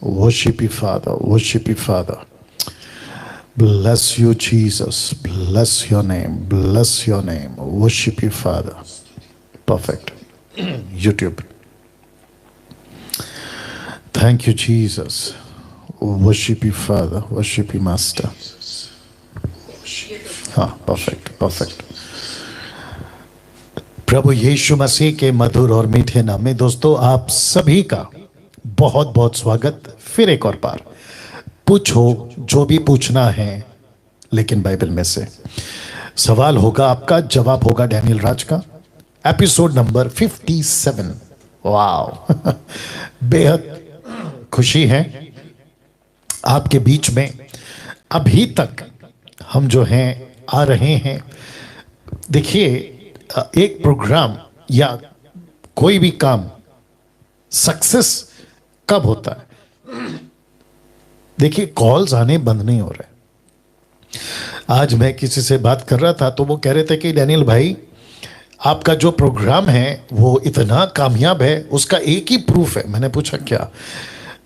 Worship you, Father. Worship you, Father. Bless you, Jesus. Bless your name. Bless your name. Worship you, Father. Perfect. YouTube. Thank you, Jesus. Worship you, Father. Worship you, Master. हाँ, perfect, perfect. प्रभु यीशु मसीह के मधुर और मीठे नाम में दोस्तों आप सभी का बहुत बहुत स्वागत फिर एक और बार। पूछो जो भी पूछना है, लेकिन बाइबल में से सवाल होगा, आपका जवाब होगा डैनियल राज का। Episode number 57। वाओ बेहद खुशी है आपके बीच में। अभी तक हम जो हैं आ रहे हैं। देखिए, एक प्रोग्राम या कोई भी काम सक्सेस कब होता है? देखिए, कॉल्स आने बंद नहीं हो रहे। आज मैं किसी से बात कर रहा था तो वो कह रहे थे कि डैनियल भाई, आपका जो प्रोग्राम है वो इतना कामयाब है, उसका एक ही प्रूफ है। मैंने पूछा क्या?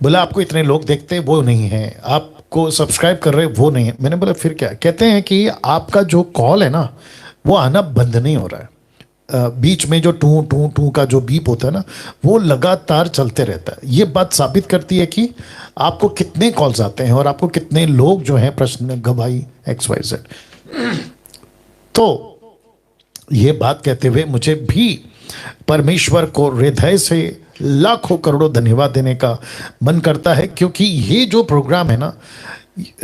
बोला आपको इतने लोग देखते हैं वो नहीं है, आपको सब्सक्राइब कर रहे वो नहीं है। मैंने बोला फिर क्या? कहते हैं कि आपका जो कॉल है ना वो आना बंद नहीं हो रहा है। बीच में जो टू टू टू का जो बीप होता है ना वो लगातार चलते रहता है। ये बात साबित करती है कि आपको कितने कॉल्स आते हैं और आपको कितने लोग जो हैं प्रश्न गवाही XYZ। तो ये बात कहते हुए मुझे भी परमेश्वर को हृदय से लाखों करोड़ों धन्यवाद देने का मन करता है, क्योंकि ये जो प्रोग्राम है ना,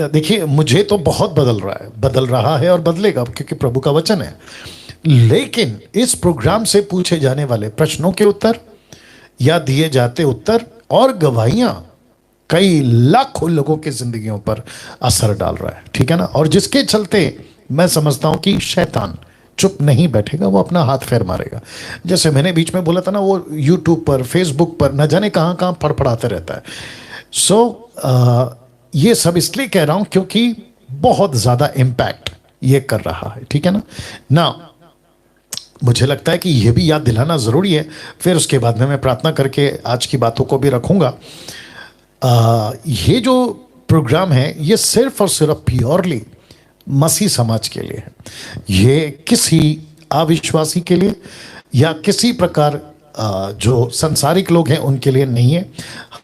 देखिए मुझे तो बहुत बदल रहा है और बदलेगा, क्योंकि प्रभु का वचन है। लेकिन इस प्रोग्राम से पूछे जाने वाले प्रश्नों के उत्तर या दिए जाते उत्तर और गवाहियां कई लाखों लोगों की जिंदगियों पर असर डाल रहा है, ठीक है ना। और जिसके चलते मैं समझता हूं कि शैतान चुप नहीं बैठेगा, वो अपना हाथ फेर मारेगा। जैसे मैंने बीच में बोला था ना, वो यूट्यूब पर, फेसबुक पर न जाने कहां कहां फड़फड़ाते रहता है। ये सब इसलिए कह रहा हूं क्योंकि बहुत ज्यादा इंपैक्ट ये कर रहा है, ठीक है ना। मुझे लगता है कि यह भी याद दिलाना जरूरी है। फिर उसके बाद में मैं प्रार्थना करके आज की बातों को भी रखूंगा। ये जो प्रोग्राम है ये सिर्फ और सिर्फ प्योरली मसीह समाज के लिए है। ये किसी अविश्वासी के लिए या किसी प्रकार जो संसारिक लोग हैं उनके लिए नहीं है।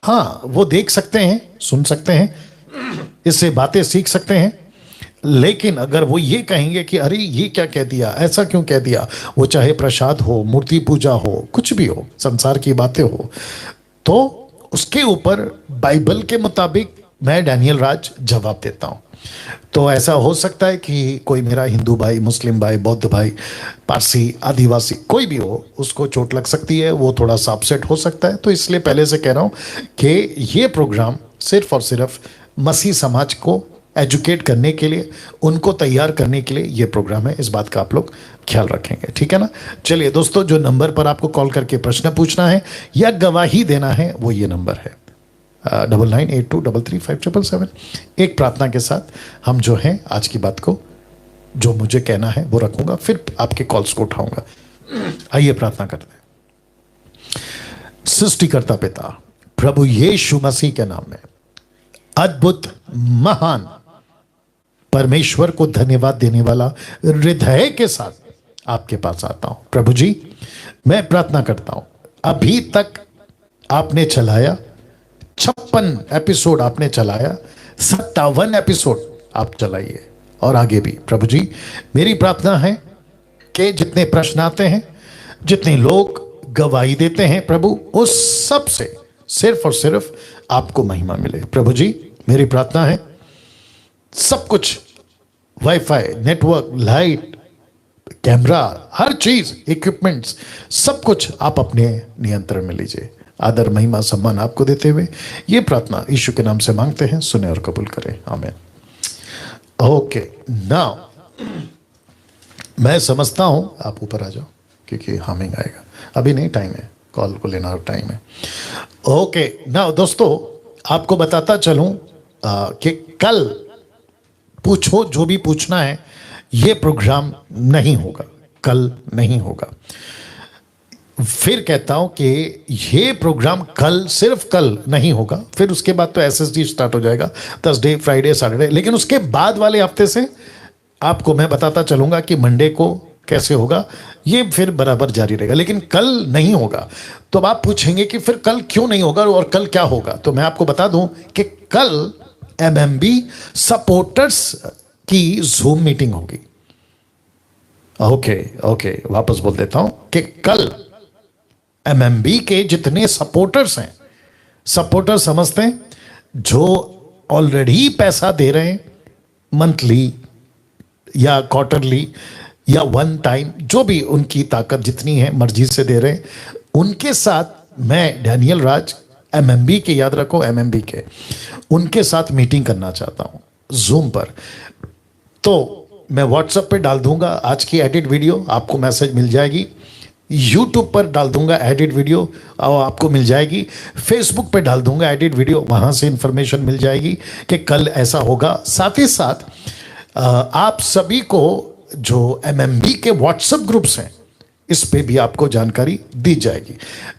हाँ, वो देख सकते हैं, सुन सकते हैं, इससे बातें सीख सकते हैं, लेकिन अगर वो ये कहेंगे कि अरे ये क्या कह दिया, ऐसा क्यों कह दिया, वो चाहे प्रसाद हो, मूर्ति पूजा हो, कुछ भी हो, संसार की बातें हो, तो उसके ऊपर बाइबल के मुताबिक मैं डैनियल राज जवाब देता हूं। तो ऐसा हो सकता है कि कोई मेरा हिंदू भाई, मुस्लिम भाई, बौद्ध भाई, पारसी, आदिवासी कोई भी हो, उसको चोट लग सकती है, वो थोड़ा सा अपसेट हो सकता है। तो इसलिए पहले से कह रहा हूं कि ये प्रोग्राम सिर्फ और सिर्फ मसीह समाज को एजुकेट करने के लिए, उनको तैयार करने के लिए ये प्रोग्राम है। इस बात का आप लोग ख्याल रखेंगे, ठीक है ना। चलिए दोस्तों, जो नंबर पर आपको कॉल करके प्रश्न पूछना है या गवाही देना है वो ये नंबर है 9982335777। एक प्रार्थना के साथ हम जो है आज की बात को, जो मुझे कहना है वो रखूंगा, फिर आपके कॉल्स को उठाऊंगा। आइए प्रार्थना करते हैं। सृष्टिकर्ता पिता प्रभु यीशु मसीह के नाम में अद्भुत महान परमेश्वर को धन्यवाद देने वाला हृदय के साथ आपके पास आता हूं। प्रभु जी, मैं प्रार्थना करता हूं, अभी तक आपने चलाया 56 एपिसोड, आपने चलाया 57 एपिसोड आप चलाइए और आगे भी। प्रभु जी, मेरी प्रार्थना है कि जितने प्रश्न आते हैं, जितने लोग गवाही देते हैं प्रभु, उस सब से सिर्फ और सिर्फ आपको महिमा मिले। प्रभु जी, मेरी प्रार्थना है सब कुछ, वाईफाई, नेटवर्क, लाइट, कैमरा, हर चीज, इक्विपमेंट्स, सब कुछ आप अपने नियंत्रण में लीजिए। आदर, महिमा, सम्मान आपको देते हुए ये प्रार्थना यीशु के नाम से मांगते हैं, सुने और कबूल करें, आमीन। ओके, नाउ मैं समझता हूं, आप ऊपर आ जाओ क्योंकि हामिंग आएगा। अभी नहीं, टाइम है, कॉल को लेना टाइम है। ओके, नाउ दोस्तों, आपको बताता चलूं कि कल पूछो जो भी पूछना है, ये प्रोग्राम नहीं होगा, कल नहीं होगा। फिर कहता हूं कि ये प्रोग्राम कल, सिर्फ कल नहीं होगा, फिर उसके बाद तो एसएसडी स्टार्ट हो जाएगा, थर्सडे फ्राइडे सैटरडे, लेकिन उसके बाद वाले हफ्ते से आपको मैं बताता चलूंगा कि मंडे को कैसे होगा, ये फिर बराबर जारी रहेगा, लेकिन कल नहीं होगा। तो अब आप पूछेंगे कि फिर कल क्यों नहीं होगा और कल क्या होगा, तो मैं आपको बता दूं कि कल एमएमबी सपोर्टर्स की जूम मीटिंग होगी। ओके ओके, वापस बोल देता हूं कि कल एमएमबी के जितने सपोर्टर्स हैं, सपोर्टर समझते हैं जो ऑलरेडी पैसा दे रहे हैं, मंथली या क्वार्टरली या वन टाइम, जो भी उनकी ताकत जितनी है मर्जी से दे रहे हैं, उनके साथ मैं डैनियल राज एमएमबी के, याद रखो एमएमबी के, उनके साथ मीटिंग करना चाहता हूं जूम पर। तो मैं व्हाट्सएप पे डाल दूंगा आज की एडिट वीडियो, आपको मैसेज मिल जाएगी। यूट्यूब पर डाल दूंगा एडिट वीडियो और आपको मिल जाएगी। फेसबुक पे डाल दूंगा एडिट वीडियो, वहां से इंफॉर्मेशन मिल जाएगी कि कल ऐसा होगा। साथ ही साथ आप सभी को जो एमएमबी के व्हाट्सएप ग्रुप्स हैं, इस पे भी आपको जानकारी दी जाएगी।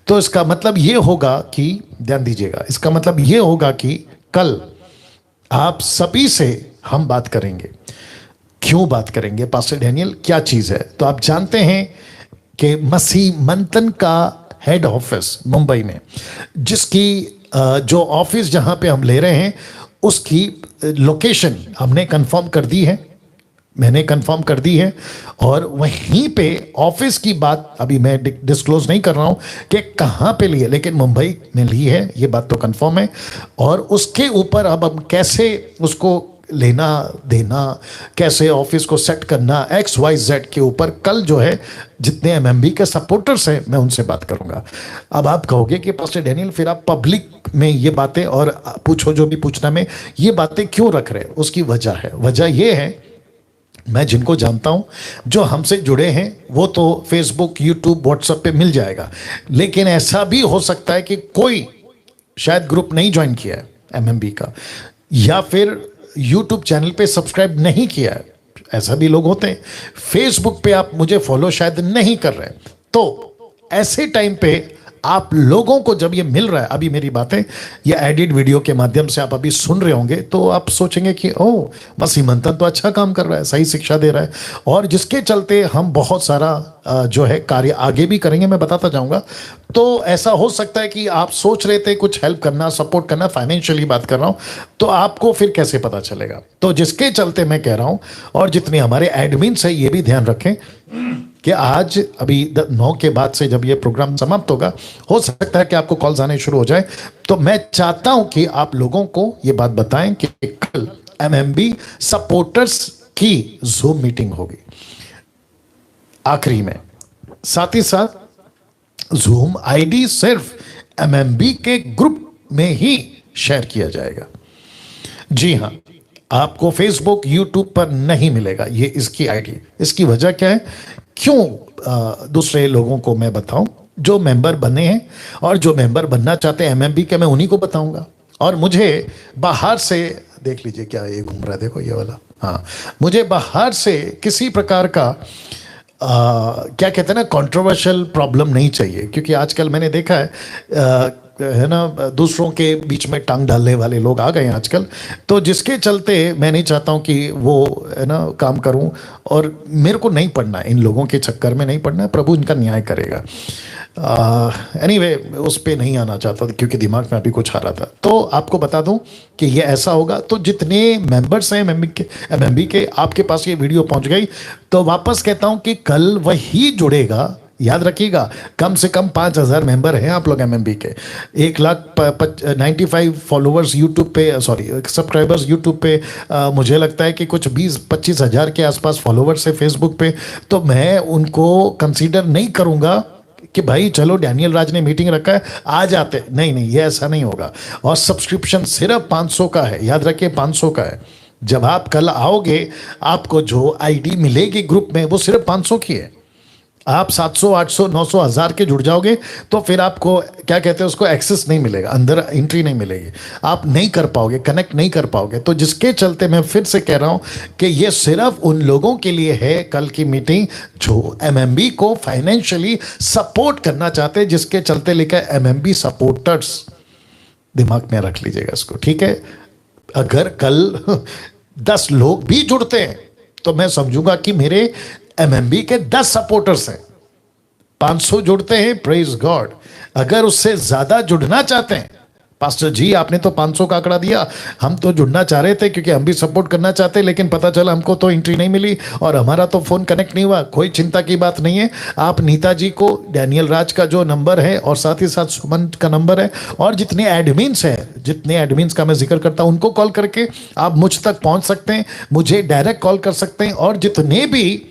तो इसका मतलब ये होगा कि, ध्यान दीजिएगा, इसका मतलब ये होगा कि कल आप सभी से हम बात करेंगे। क्यों बात करेंगे पास्टर डैनियल, क्या चीज है? तो आप जानते हैं कि मसीह मंथन का हेड ऑफिस मुंबई में, जिसकी जो ऑफिस जहां पे हम ले रहे हैं, उसकी लोकेशन हमने कंफर्म कर दी है, मैंने कंफर्म कर दी है। और वहीं पे ऑफिस की बात अभी मैं डिस्क्लोज नहीं कर रहा हूं कि कहां पे ली है, लेकिन मुंबई में ली है, ये बात तो कंफर्म है। और उसके ऊपर अब हम कैसे उसको लेना देना, कैसे ऑफिस को सेट करना, XYZ के ऊपर कल जो है जितने एमएमबी के सपोर्टर्स हैं, मैं उनसे बात करूंगा। अब आप कहोगे कि पास्टर डैनियल फिर आप पब्लिक में ये बातें, और पूछो जो भी पूछना, में ये बातें क्यों रख रहे हैं? उसकी वजह है, वजह ये है, मैं जिनको जानता हूं जो हमसे जुड़े हैं, वो तो फेसबुक, यूट्यूब, व्हाट्सएप पे मिल जाएगा, लेकिन ऐसा भी हो सकता है कि कोई शायद ग्रुप नहीं ज्वाइन किया है एमएमबी का, या फिर यूट्यूब चैनल पे सब्सक्राइब नहीं किया है, ऐसा भी लोग होते हैं। फेसबुक पे आप मुझे फॉलो शायद नहीं कर रहे, तो ऐसे टाइम पे आप लोगों को जब ये मिल रहा है, अभी मेरी बातें या एडिट वीडियो के माध्यम से आप अभी सुन रहे होंगे, तो आप सोचेंगे कि ओह, मसीह मंथन तो अच्छा काम कर रहा है, सही शिक्षा दे रहा है, और जिसके चलते हम बहुत सारा जो है कार्य आगे भी करेंगे, मैं बताता जाऊंगा। तो ऐसा हो सकता है कि आप सोच रहे थे कुछ हेल्प करना, सपोर्ट करना, फाइनेंशियली बात कर रहा हूं, तो आपको फिर कैसे पता चलेगा? तो जिसके चलते मैं कह रहा हूं, और जितने हमारे एडमिन्स है ये भी ध्यान रखें कि आज अभी 9 के बाद से जब ये प्रोग्राम समाप्त होगा, हो सकता है कि आपको कॉल्स आने शुरू हो जाए। तो मैं चाहता हूं कि आप लोगों को ये बात बताएं कि कल एमएमबी सपोर्टर्स की जूम मीटिंग होगी आखिरी में। साथ ही साथ जूम आईडी सिर्फ एमएमबी के ग्रुप में ही शेयर किया जाएगा। जी हां, आपको फेसबुक, यूट्यूब पर नहीं मिलेगा ये इसकी आईडी। इसकी वजह क्या है, क्यों दूसरे लोगों को मैं बताऊं? जो मेंबर बने हैं और जो मेंबर बनना चाहते हैं एमएमबी के, मैं उन्हीं को बताऊंगा। और मुझे बाहर से, देख लीजिए क्या ये घूम रहा है, देखो ये वाला, हाँ, मुझे बाहर से किसी प्रकार का क्या कहते हैं ना, कंट्रोवर्शियल प्रॉब्लम नहीं चाहिए, क्योंकि आजकल मैंने देखा है ना, दूसरों के बीच में टांग डालने वाले लोग आ गए हैं आजकल। तो जिसके चलते मैं नहीं चाहता हूं कि वो है ना काम करूं, और मेरे को नहीं पढ़ना है, इन लोगों के चक्कर में नहीं पढ़ना है, प्रभु इनका न्याय करेगा। एनीवे, उस पर नहीं आना चाहता क्योंकि दिमाग में अभी कुछ आ रहा था। तो आपको बता दूं कि ये ऐसा होगा। तो जितने मेंबर्स हैं एमएमबी के, आपके पास ये वीडियो पहुंच गई, तो वापस कहता हूं कि कल वही जुड़ेगा। याद रखिएगा, कम से कम 5000 मेंबर हैं आप लोग एमएमबी के, 1,95,000 फॉलोअर्स यूट्यूब पे, सॉरी सब्सक्राइबर्स यूट्यूब पे, मुझे लगता है कि कुछ 20-25 हजार के आसपास फॉलोअर्स है फेसबुक पे। तो मैं उनको कंसीडर नहीं करूंगा कि भाई चलो डैनियल राज ने मीटिंग रखा है आ जाते, नहीं नहीं, ये ऐसा नहीं होगा। और सब्सक्रिप्शन सिर्फ 500 का है, याद रखिए 500 का है। जब आप कल आओगे, आपको जो आईडी मिलेगी ग्रुप में, वो सिर्फ 500 की है। आप 700 800 900 1000 के जुड़ जाओगे तो फिर आपको क्या कहते हैं उसको एक्सेस नहीं मिलेगा, अंदर एंट्री नहीं मिलेगी, आप नहीं कर पाओगे, कनेक्ट नहीं कर पाओगे। तो जिसके चलते मैं फिर से कह रहा हूं कि ये सिर्फ उन लोगों के लिए है कल की मीटिंग जो एमएमबी को फाइनेंशियली सपोर्ट करना चाहते हैं, जिसके चलते लिखा है एमएमबी सपोर्टर्स। दिमाग में रख लीजिएगा इसको, ठीक है। अगर कल 10 लोग भी जुड़ते हैं तो मैं समझूंगा कि मेरे एमएमबी के 10 सपोर्टर्स हैं। 500 जुड़ते हैं, प्रेज गॉड। अगर उससे ज्यादा जुड़ना चाहते हैं, पास्टर जी आपने तो 500 का आंकड़ा दिया, हम तो जुड़ना चाह रहे थे क्योंकि हम भी सपोर्ट करना चाहते, लेकिन पता चला हमको तो एंट्री नहीं मिली और हमारा तो फोन कनेक्ट नहीं हुआ। कोई चिंता की बात नहीं है। आप नीता जी को, डैनियल राज का जो नंबर है और साथ ही साथ सुमन का नंबर है, और जितने एडमिन्स हैं, जितने एडमिन्स का मैं जिक्र करता हूं, उनको कॉल करके आप मुझ तक पहुंच सकते हैं, मुझे डायरेक्ट कॉल कर सकते हैं। और जितने भी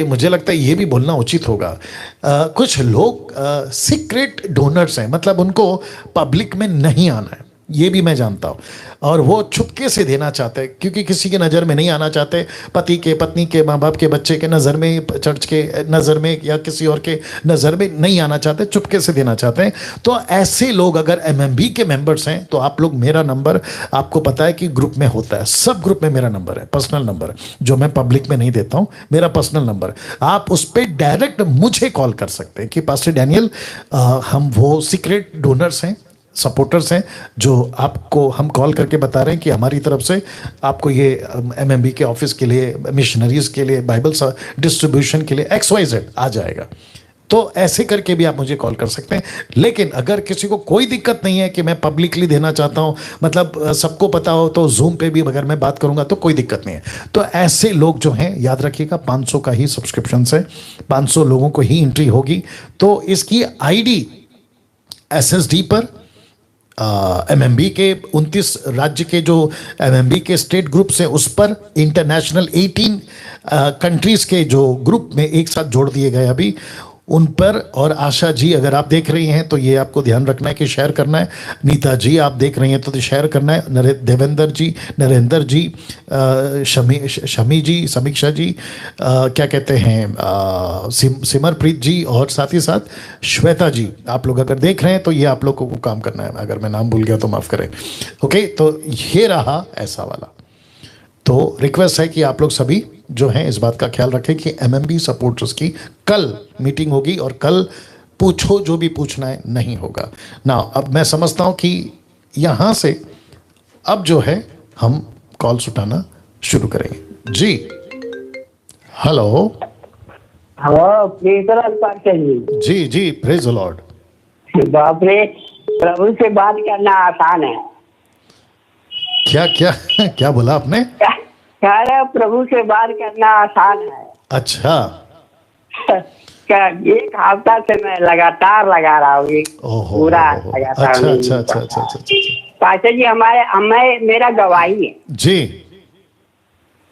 मुझे लगता है ये भी बोलना उचित होगा, कुछ लोग सीक्रेट डोनर्स हैं, मतलब उनको पब्लिक में नहीं आना है, ये भी मैं जानता हूँ, और वो छुपके से देना चाहते हैं क्योंकि किसी की नज़र में नहीं आना चाहते, पति के, पत्नी के, माँ बाप के, बच्चे के नज़र में, चर्च के नज़र में या किसी और के नज़र में नहीं आना चाहते, चुपके से देना चाहते हैं। तो ऐसे लोग अगर एमएमबी के मेंबर्स हैं तो आप लोग, मेरा नंबर आपको पता है कि ग्रुप में होता है, सब ग्रुप में मेरा नंबर है, पर्सनल नंबर जो मैं पब्लिक में नहीं देता हूँ, मेरा पर्सनल नंबर। आप उस पर डायरेक्ट मुझे कॉल कर सकते हैं कि पास्टर डैनियल हम वो सीक्रेट डोनर्स हैं, सपोर्टर्स हैं, जो आपको हम कॉल करके बता रहे हैं कि हमारी तरफ से आपको ये एमएमबी के ऑफिस के लिए, मिशनरीज के लिए, बाइबल डिस्ट्रीब्यूशन के लिए XYZ आ जाएगा। तो ऐसे करके भी आप मुझे कॉल कर सकते हैं। लेकिन अगर किसी को कोई दिक्कत नहीं है कि मैं पब्लिकली देना चाहता हूं, मतलब सबको पता हो, तो जूम पे भी अगर मैं बात करूंगा तो कोई दिक्कत नहीं है। तो ऐसे लोग जो हैं, याद रखिएगा 500 का ही सब्सक्रिप्शन है, 500 लोगों को ही एंट्री होगी। तो इसकी आईडी SSD पर एमएमबी के 29 राज्य के जो एमएमबी के स्टेट ग्रुप्स हैं उस पर, इंटरनेशनल 18 कंट्रीज के जो ग्रुप में एक साथ जोड़ दिए गए अभी, उन पर। और आशा जी अगर आप देख रही हैं तो ये आपको ध्यान रखना है कि शेयर करना है। नीता जी आप देख रही हैं तो शेयर करना है। देवेंद्र जी, नरेंद्र जी, शमी जी, समीक्षा जी, क्या कहते हैं, सिमरप्रीत जी, और साथ ही साथ श्वेता जी, आप लोग अगर देख रहे हैं तो ये आप लोगों को काम करना है। अगर मैं नाम भूल गया तो माफ़ करें। ओके, तो ये रहा ऐसा वाला। तो रिक्वेस्ट है कि आप लोग सभी जो हैं इस बात का ख्याल रखें कि एमएमबी सपोर्टर्स की कल मीटिंग होगी और कल पूछो जो भी पूछना है नहीं होगा ना। अब मैं समझता हूं कि यहां से अब जो है हम कॉल्स उठाना शुरू करेंगे। जी हेलो। हेलो, प्लीज जी जी, प्रेज द लॉर्ड। बाप रे, प्रभु से बात करना आसान है। क्या क्या क्या बोला आपने? कह रहे प्रभु से बात करना आसान है। अच्छा। क्या, एक हफ्ता से मैं लगातार लगा रहा हूँ, पूरा लगातार। अच्छा अच्छा अच्छा अच्छा अच्छा। पास्टर जी, मेरा गवाही है जी।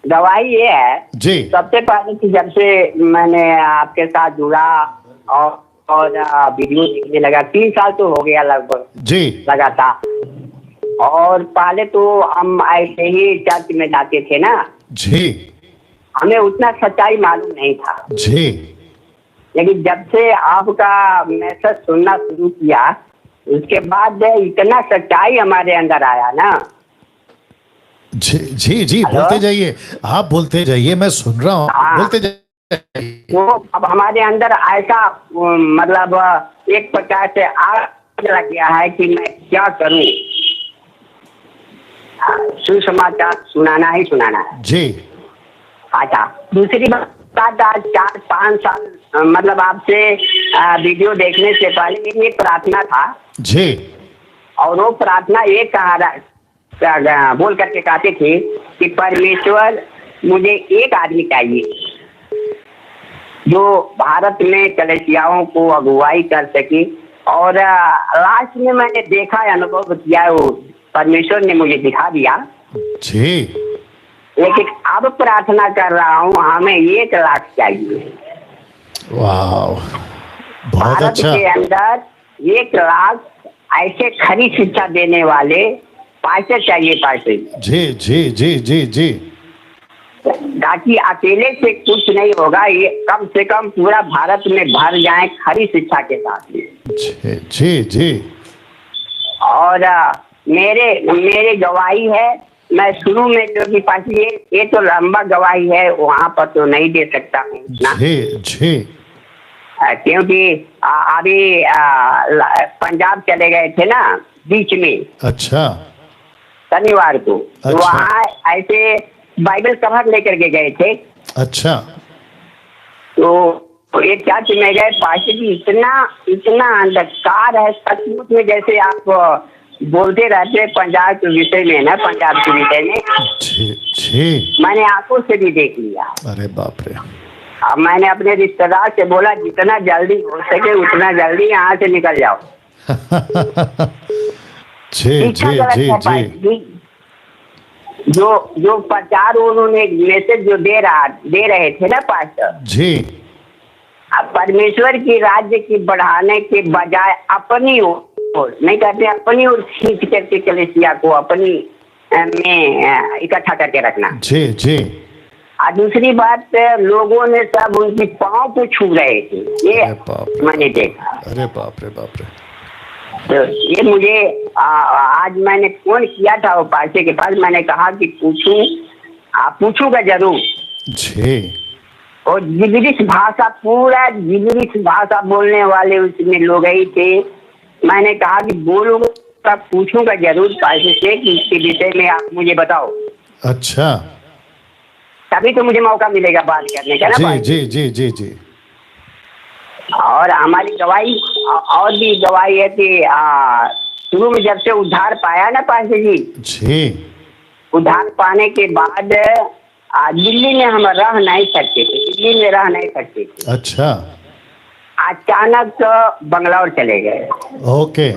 गवाही ये है जी, सबसे पहले कि जब से मैंने आपके साथ जुड़ा और वीडियो देखने लगा, 3 साल तो हो गया लगभग जी लगातार। और पहले तो हम ऐसे ही चर्च में जाते थे ना जी, हमें उतना सच्चाई मालूम नहीं था जी। लेकिन जब से आपका मैसेज सुनना शुरू किया उसके बाद इतना सच्चाई हमारे अंदर आया ना। जी जी जी, बोलते जाइए, आप बोलते जाइए, मैं सुन रहा हूँ। हाँ। बोलते जाइए। तो अब हमारे अंदर ऐसा मतलब एक प्रकार से आग लग गया है कि मैं क्या करूं, सुसमाचार सुनाना ही सुनाना है। जी। अच्छा, दूसरी बात, आज 4-5 साल मतलब आपसे वीडियो देखने से पहले मेरी एक प्रार्थना था जी। और वो प्रार्थना ये बोल करके कहते थे कि परमेश्वर मुझे एक आदमी चाहिए जो भारत में कलीसियाओं को अगुवाई कर सके। और लास्ट में मैंने देखा, अनुभव किया, वो परमेश्वर ने मुझे दिखा दिया जी। लेकिन अब प्रार्थना कर रहा हूँ, हमें 1 लाख चाहिए। वाह, बहुत भारत अच्छा। के अंदर 1 लाख ऐसे खरी शिक्षा देने वाले पास्टर चाहिए। पास्टर जी जी जी जी जी। ताकि अकेले से कुछ नहीं होगा, ये कम से कम पूरा भारत में भर जाए खरी शिक्षा के साथ में। जी जी जी। और मेरे मेरे गवाही है, मैं शुरू में जो कि पासी ये तो लंबा गवाही है, वहाँ पर तो नहीं दे सकता हूँ ना, जी जी। क्योंकि अभी पंजाब चले गए थे ना बीच में, अच्छा शनिवार को। अच्छा। वहाँ ऐसे बाइबल कवर लेकर के गए थे। अच्छा। तो एक चर्च में गए, पास्टर जी इतना अंधकार है सचमुच में, जैसे आप बोलते रहते हैं पंजाब के विषय में ना, पंजाब के विषय में जी जी। मैंने आंखों से भी देख लिया। अरे बाप रे। अब मैंने अपने रिश्तेदार से बोला जितना जल्दी हो सके उतना जल्दी यहाँ से निकल जाओ। जी जी जी जी। जो प्रचार उन्होंने मैसेज जो दे रहे थे ना पास्टर जी, अब परमेश्वर की राज्य की बढ़ाने के बजाय अपनी ओर नहीं कहते, अपनी ओर खींच करके कलीसिया को अपनी में इकट्ठा करके रखना। जी जी। और दूसरी बात, लोगों ने सब उनकी पाँव को छू रहे थे, ये मैंने देखा। अरे बाप रे बाप रे। तो ये मुझे आज मैंने फोन किया था वो पास्टर के पास, मैंने कहा कि पूछूंगा जरूर। जी। और जिब्रिश भाषा, पूरा जिब्रिश भाषा बोलने वाले उसमें लोग ही थे। मैंने कहा कि बोलूंगा, पूछूंगा जरूर पास्टर से कि इसके विषय में आप मुझे बताओ। अच्छा। तभी तो मुझे मौका मिलेगा बात करने का ना। जी जी जी जी जी। और हमारी गवाही और भी गवाही है कि शुरू में जब से उद्धार पाया ना पास्टर जी, उद्धार पाने के बाद दिल्ली में हम रह नहीं सकते थे, दिल्ली में रह नहीं सकते थे। अच्छा। अचानक बंगलौर चले गए। ओके।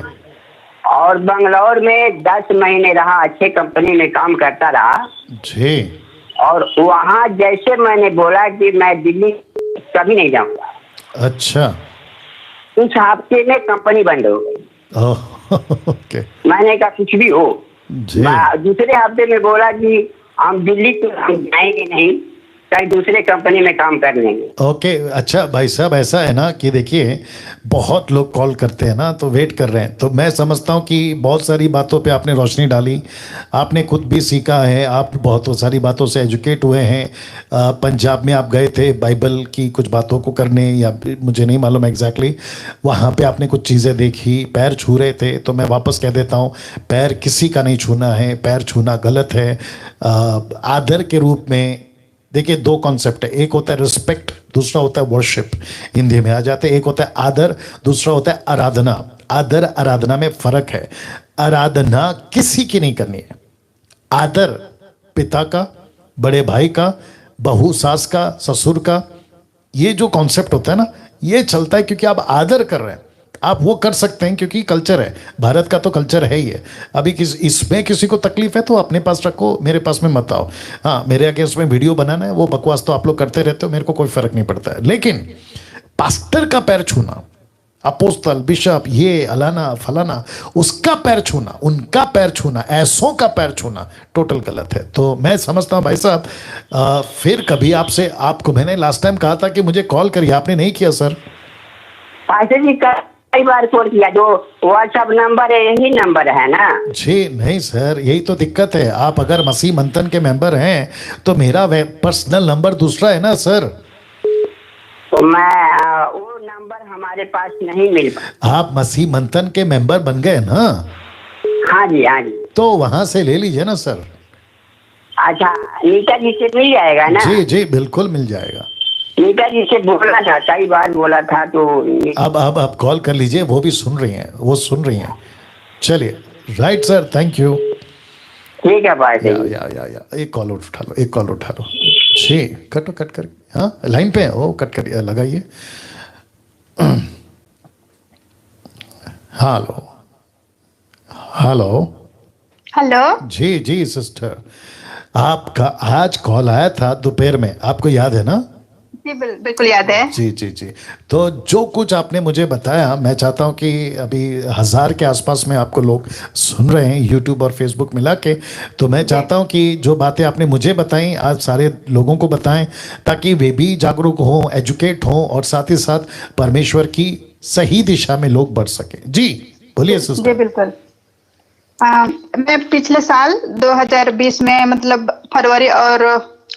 और बंगलौर में 10 महीने रहा, अच्छे कंपनी में काम करता रहा जी। और वहाँ जैसे मैंने बोला कि मैं दिल्ली कभी नहीं जाऊंगा, अच्छा। उस हफ्ते में कंपनी बंद हो गई। ओके। मैंने कहा कुछ भी हो। जी। दूसरे हफ्ते में बोला कि हम दिल्ली तो हम जाएंगे नहीं, कहीं दूसरे कंपनी में काम कर लेंगे। ओके। अच्छा भाई साहब, ऐसा है ना कि देखिए बहुत लोग कॉल करते हैं ना, तो वेट कर रहे हैं, तो मैं समझता हूँ कि बहुत सारी बातों पे आपने रोशनी डाली, आपने खुद भी सीखा है, आप बहुत सारी बातों से एजुकेट हुए हैं। पंजाब में आप गए थे बाइबल की कुछ बातों को करने, या मुझे नहीं मालूम एग्जैक्टली, वहाँ पे आपने कुछ चीज़ें देखी, पैर छू रहे थे। तो मैं वापस कह देता हूँ, पैर किसी का नहीं छूना है, पैर छूना गलत है। आदर के रूप में देखिए दो कॉन्सेप्ट है, एक होता है रिस्पेक्ट, दूसरा होता है वर्शिप। हिंदी में आ जाते हैं, एक होता है आदर, दूसरा होता है आराधना। आदर आराधना में फर्क है। आराधना किसी की नहीं करनी है, आदर पिता का, बड़े भाई का, बहू सास का, ससुर का, ये जो कॉन्सेप्ट होता है ना, ये चलता है क्योंकि आप आदर कर रहे हैं। आप वो कर सकते हैं क्योंकि कल्चर है, भारत का तो कल्चर है ही है। अभी इसमें किसी को तकलीफ है तो अपने पास रखो, मेरे पास में मत आओ। हाँ, मेरे आगे उसमें वीडियो बनाना है, वो बकवास तो आप लोग करते रहते हो, मेरे को कोई फर्क नहीं पड़ता है। लेकिन पास्टर का पैर छूना, अपोस्तल, बिशप, ये अलाना फलाना, उसका पैर छूना, उनका पैर छूना, ऐसों का पैर छूना टोटल गलत है। तो मैं समझता हूँ भाई साहब, फिर कभी आपसे, आपको मैंने लास्ट टाइम कहा था कि मुझे कॉल करिए, आपने नहीं किया सर। पास्टर जी कई बार कॉल किया, जो व्हाट्सएप नंबर है यही नंबर है ना? जी नहीं सर, यही तो दिक्कत है। आप अगर मसीह मंथन के मेंबर हैं तो मेरा पर्सनल नंबर दूसरा है ना सर। तो मैं वो नंबर हमारे पास नहीं मिल पाया। आप मसीह मंथन के मेंबर बन गए ना? हाँ जी हाँ जी। तो वहां से ले लीजिए ना सर। अच्छा, नीता जी से मिल जाएगा ना? जी जी बिल्कुल मिल जाएगा। नीता जी से बोला था, कई बार बोला था। तो अब कॉल कर लीजिए, वो भी सुन रही हैं, वो सुन रही हैं। चलिए, राइट सर, थैंक यू। ठीक है भाई। या एक कॉल उठा लो, एक कॉल उठा लो। जी, कट कर। हाँ, लाइन पे है, ओ कट कर लगाइए। Hello hello hello. जी जी सिस्टर, आपका आज कॉल आया था दोपहर में, आपको याद है ना? जी बिल्कुल याद है। जी जी जी। तो जो कुछ आपने मुझे बताया, मैं चाहता हूं कि अभी 1000 के आसपास में आपको लोग सुन रहे हैं यूट्यूब और फेसबुक मिला के, तो मैं चाहता हूं कि जो बातें आपने मुझे बताई आज सारे लोगों को बताएं, ताकि वे भी जागरूक हों, एजुकेट हों, और साथ ही साथ परमेश्वर की सही दिशा में लोग बढ़ सकें। जी बोलिए जी सिस्टर। बिल्कुल। मैं पिछले साल 2020 में मतलब फरवरी और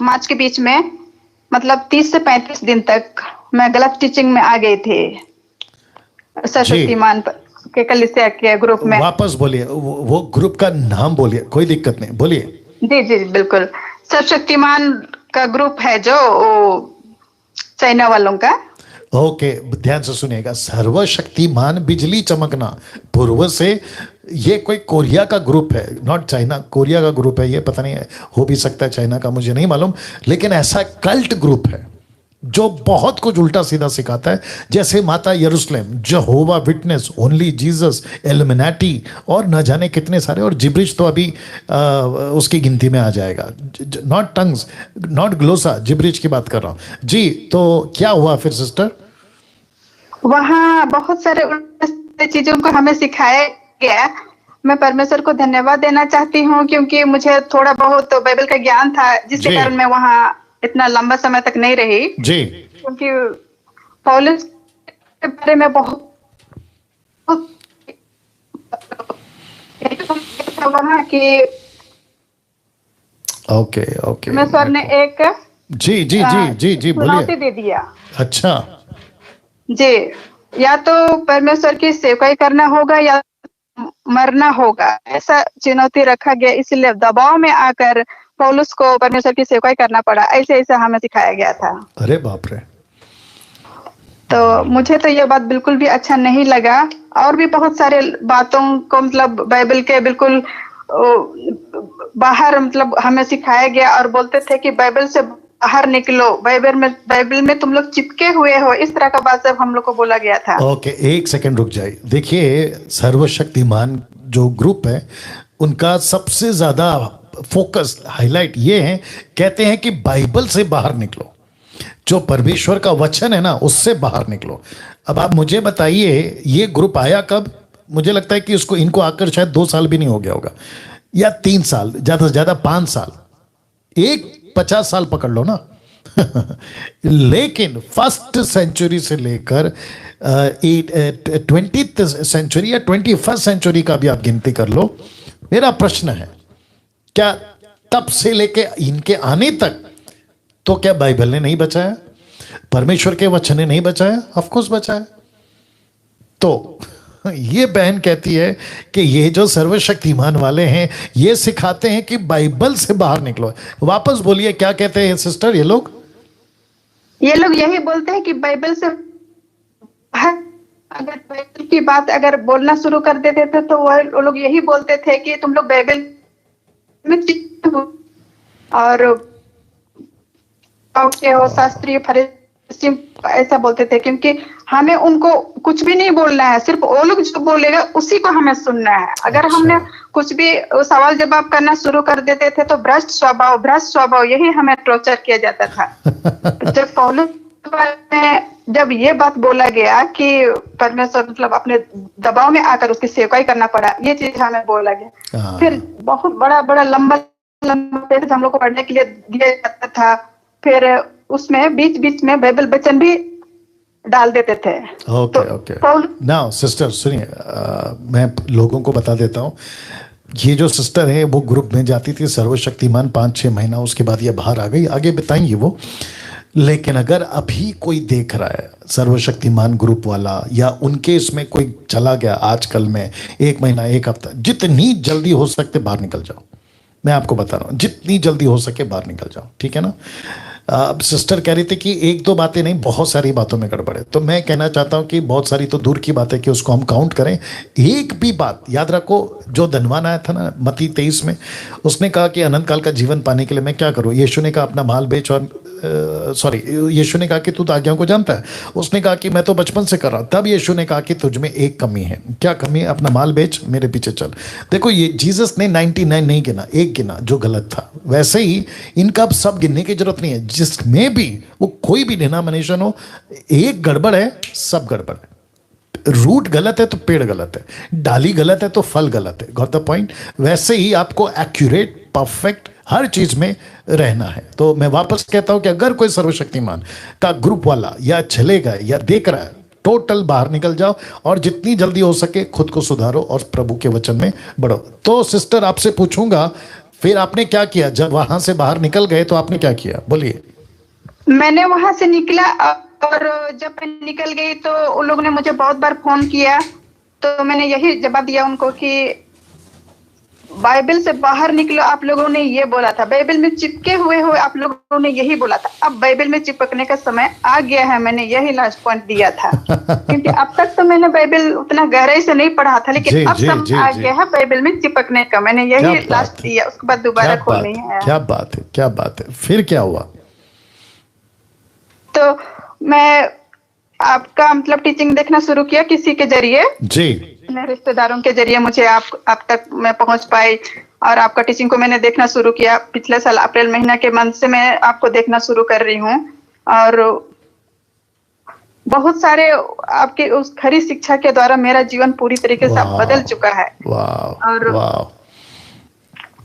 मार्च के बीच में मतलब 30 से 35 दिन तक मैं गलत टीचिंग में आ गई थी जी सरस्वतीमान के कलीसिया के ग्रुप में। वापस बोलिए, वो ग्रुप का नाम बोलिए, कोई दिक्कत नहीं, बोलिए। जी जी बिल्कुल। सर्वशक्तिमान का ग्रुप है जो चाइना वालों का। ओके, ध्यान से सुनिएगा, सर्वशक्तिमान बिजली चमकना पूर्व से, ये कोई कोरिया का ग्रुप है, नॉट चाइना, कोरिया का ग्रुप है ये, पता नहीं है, हो भी सकता है चाइना का, मुझे नहीं मालूम, लेकिन ऐसा कल्ट ग्रुप है जो बहुत कुछ उल्टा सीधा सिखाता है, जैसे माता यरूशलेम, जहोवा विटनेस, ओनली जीसस, एल्युमिनाटी, और न जाने कितने सारे, और जिब्रिश तो अभी उसकी गिनती में आ जाएगा, नॉट टंग्स, नॉट ग्लोसा, जिब्रिश की बात कर रहा हूं जी। तो क्या हुआ फिर सिस्टर? वहाँ बहुत सारे उल्टे चीजों को हमें सिखाया गया। मैं परमेश्वर को धन्यवाद देना चाहती हूँ क्योंकि मुझे थोड़ा बहुत बाइबल का ज्ञान था, जिसके कारण मैं वहाँ इतना लंबा समय तक नहीं रही जी। क्योंकि पौलुस के बारे में बहुत वहाँ की ओके ओके, परमेश्वर ने एक जी जी जी जी जी चुनौती बोलिए। दे दिया। अच्छा जी, या तो परमेश्वर की सेवकाई करना होगा या मरना होगा, ऐसा चुनौती रखा गया, इसलिए दबाव में आकर पौलुस को परमेश्वर की सेवकाई करना पड़ा। ऐसे ऐसे हमें सिखाया गया था। अरे बाप रे। तो मुझे तो ये बात बिल्कुल भी अच्छा नहीं लगा। और भी बहुत सारे बातों को मतलब बाइबल के बिल्कुल बाहर मतलब हमें सिखाया गया और बोलते थे कि बाइबल से बाहर निकलो, बाइबल में तुम लोग चिपके हुए हो, इस तरह का बात सब हम लोग को बोला गया था। ओके, एक सेकंड रुक जाइए। देखिए, सर्वशक्तिमान जो ग्रुप है उनका सबसे ज्यादा फोकस, हाईलाइट ये है, कहते हैं कि बाइबल से बाहर निकलो, जो परमेश्वर का वचन है ना उससे बाहर निकलो। अब आप मुझे बताइए, ये ग्रुप आया कब? मुझे लगता है कि उसको, इनको आकर शायद 2 साल भी नहीं हो गया होगा, या 3 साल, ज्यादा से ज्यादा 5 साल, एक 50 साल पकड़ लो ना। लेकिन फर्स्ट सेंचुरी से लेकर 20th सेंचुरी या 21st सेंचुरी का भी आप गिनती कर लो, मेरा प्रश्न है, क्या तब से लेके इनके आने तक तो क्या बाइबल ने नहीं बचाया? परमेश्वर के वचन ने नहीं बचाया? ऑफ कोर्स बचाया। तो ये बहन कहती है कि ये जो सर्वशक्तिमान वाले हैं ये सिखाते हैं कि बाइबल से बाहर निकलो। वापस बोलिए, क्या कहते हैं सिस्टर ये लोग? ये लोग यही बोलते हैं कि बाइबल से अगर बाइबल की बात अगर बोलना शुरू कर देते थे तो वो लोग यही बोलते थे कि तुम लोग बाइबल में और हो शास्त्रीय फरीसी ऐसा बोलते थे, क्योंकि हमें उनको कुछ भी नहीं बोलना है, सिर्फ वो लोग जो बोलेगा उसी को हमें सुनना है। अगर हमने कुछ भी सवाल जवाब करना शुरू कर देते थे तो भ्रष्ट स्वभाव यही हमें टॉर्चर किया जाता था। जब पौलुस ने जब ये बात बोला गया कि परमेश्वर मतलब अपने दबाव में आकर उसकी सेवकाई करना पड़ा, ये चीज हमें बोला गया। फिर बहुत बड़ा लंबा पेज हम लोग को पढ़ने के लिए दिया जाता था। फिर उसमें बीच में बाइबल वचन भी डाल देते थे। ओके ओके, नाउ सिस्टर सुनिए, मैं लोगों को बता देता हूँ, ये जो सिस्टर है वो ग्रुप में जाती थी सर्वशक्तिमान 5-6 महीना, उसके बाद ये बाहर आ गई, आगे बताएंगे वो। लेकिन अगर अभी कोई देख रहा है सर्वशक्तिमान ग्रुप वाला, या उनके इसमें कोई चला गया आजकल में 1 महीना 1 हफ्ता, जितनी जल्दी हो सकते बाहर निकल जाओ। मैं आपको बता रहा हूँ, जितनी जल्दी हो सके बाहर निकल जाओ, ठीक है ना? अब सिस्टर कह रही थी कि 1-2 बातें नहीं, बहुत सारी बातों में गड़बड़ है। तो मैं कहना चाहता हूं कि बहुत सारी तो दूर की बात है कि उसको हम काउंट करें। एक भी बात याद रखो, जो धनवान आया था ना मत्ती 23 में, उसने कहा कि अनंत काल का जीवन पाने के लिए मैं क्या करूं? यीशु ने कहा अपना माल बेच और सॉरी, यीशु ने कहा कि तू तो आज्ञाओं को जानता है। उसने कहा कि मैं तो बचपन से कर रहा हूं। तब यीशु ने कहा कि तुझ में एक कमी है। क्या कमी है? अपना माल बेच, मेरे पीछे चल। देखो, ये जीसस ने 99 नहीं गिना, एक गिना जो गलत था। वैसे ही इनका अब सब गिनने की जरूरत नहीं है। जिसमें भी वो कोई भी डिनोमिनेशन हो, एक गड़बड़ है, सब गड़बड़ है। रूट गलत है तो पेड़ गलत है, डाली गलत है तो फल गलत है। Got the point? वैसे ही आपको एक्यूरेट, परफेक्ट हर चीज में रहना है। तो मैं वापस कहता हूं कि अगर कोई सर्वशक्तिमान का ग्रुप वाला या चलेगा या देख रहा है, टोटल बाहर निकल जाओ और जितनी जल्दी हो सके खुद को सुधारो और प्रभु के वचन में बढ़ो। तो सिस्टर, आपसे पूछूंगा, फिर आपने क्या किया जब वहां से बाहर निकल गए? तो आपने क्या किया, बोलिए। मैंने वहां से निकला और जब मैं निकल गई तो उन लोगों ने मुझे बहुत बार फोन किया, तो मैंने यही जवाब दिया उनको कि बाइबल से बाहर निकलो, आप लोगों ने ये बोला था, बाइबल में चिपके हुए आप लोगों ने यही बोला था। अब बाइबल में चिपकने का समय आ गया है, मैंने यही लास्ट पॉइंट दिया था। क्योंकि अब तक तो मैंने बाइबल उतना गहराई से नहीं पढ़ा था, लेकिन अब समय आ गया है बाइबल में चिपकने का। मैंने यही लास्ट दिया, उसके बाद दोबारा खोल नहीं है। क्या बात है, क्या बात है। फिर क्या हुआ? तो मैं आपका मतलब टीचिंग देखना शुरू किया किसी के जरिए जी, अपने रिश्तेदारों के जरिए मुझे आप तक मैं पहुंच पाई, और आपका टीचिंग को मैंने देखना शुरू किया। पिछले साल अप्रैल महीना के मंथ से मैं आपको देखना शुरू कर रही हूँ, और बहुत सारे आपके उस खरी शिक्षा के द्वारा मेरा जीवन पूरी तरीके से बदल चुका है। और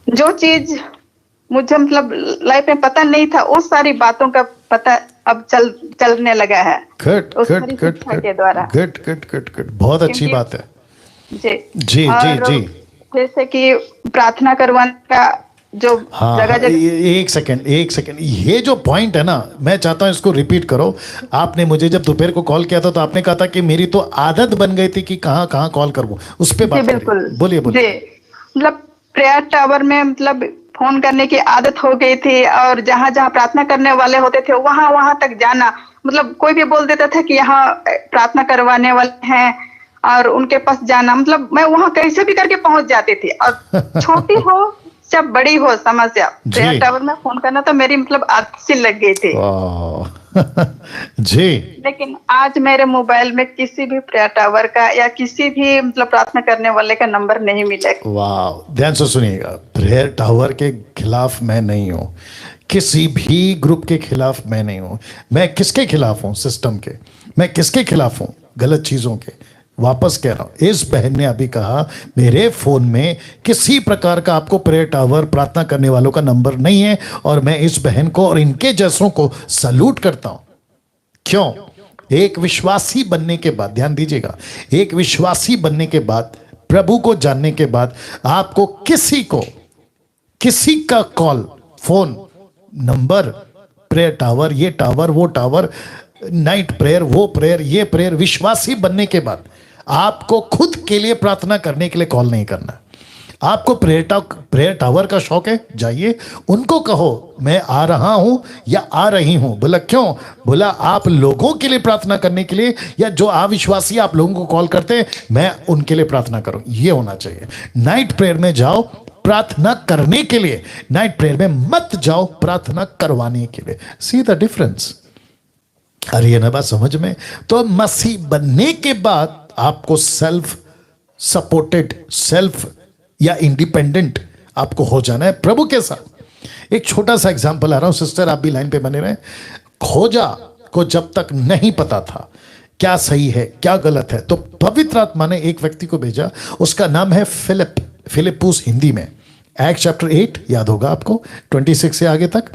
जो चीज मुझे मतलब लाइफ में पता नहीं था, उस सारी बातों का पता अब चलने लगा है। गुड, बहुत अच्छी बात है। जी जी जी जी। जैसे कि प्रार्थना करवाने का जो जगह एक सेकंड, ये जो पॉइंट है ना, मैं चाहता हूं इसको रिपीट करो। आपने मुझे जब दोपहर को कॉल किया था तो आपने कहा था कि मेरी तो आदत बन गई थी कि कहाँ कहाँ कॉल करूं, उस पे बात बिल्कुल। बोलिए। मतलब प्रेयर टावर में मतलब फोन करने की आदत हो गई थी, और जहां जहां प्रार्थना करने वाले होते थे वहां वहां तक जाना। मतलब कोई भी बोल देता था कि यहाँ प्रार्थना करवाने वाले हैं, और उनके पास जाना, मतलब मैं वहां कैसे भी करके पहुंच जाती थी। और छोटी हो चाहे बड़ी हो समस्या, प्रेयर टावर में फोन करना तो मेरी मतलब आदत सी लग गई थी। जी। लेकिन आज मेरे मोबाइल में किसी भी प्रेयर टावर का या किसी भी मतलब प्रार्थना करने वाले का नंबर नहीं मिलेगा। वाह, ध्यान से सुनिएगा। प्रेयर टावर के खिलाफ मैं नहीं हूँ, किसी भी ग्रुप के खिलाफ मैं नहीं हूँ। मैं किसके खिलाफ हूँ? सिस्टम के। मैं किसके खिलाफ हूँ? गलत चीजों के। वापस कह रहा हूं, इस बहन ने अभी कहा मेरे फोन में किसी प्रकार का आपको प्रेयर टावर, प्रार्थना करने वालों का नंबर नहीं है, और मैं इस बहन को और इनके जैसों को सलूट करता हूं। क्यों? एक विश्वासी बनने के बाद, ध्यान दीजिएगा, एक विश्वासी बनने के बाद, प्रभु को जानने के बाद, आपको किसी का call, phone number, prayer tower, ये टावर, वो टावर, नाइट प्रेयर, वो प्रेयर, ये प्रेयर, विश्वासी बनने के बाद आपको खुद के लिए प्रार्थना करने के लिए कॉल नहीं करना। आपको प्रेयर टावर का शौक है, जाइए उनको कहो मैं आ रहा हूं या आ रही हूं। बोला क्यों? बोला आप लोगों के लिए प्रार्थना करने के लिए, या जो अविश्वासी आप लोगों को कॉल करते हैं मैं उनके लिए प्रार्थना करूं, ये होना चाहिए। नाइट प्रेयर में जाओ प्रार्थना करने के लिए, नाइट प्रेयर में मत जाओ प्रार्थना करवाने के लिए। See the difference? अरे ये ना बात समझ में? तो मसीह बनने के बाद आपको सेल्फ सपोर्टेड, सेल्फ या इंडिपेंडेंट आपको हो जाना है प्रभु के साथ। एक छोटा सा एग्जांपल आ रहा हूं, सिस्टर आप भी लाइन पे बने रहे। खोजा को जब तक नहीं पता था क्या सही है क्या गलत है, तो पवित्र आत्मा ने एक व्यक्ति को भेजा, उसका नाम है फिलिपुस, हिंदी में एक्ट चैप्टर 8 याद होगा आपको, 26 से आगे तक।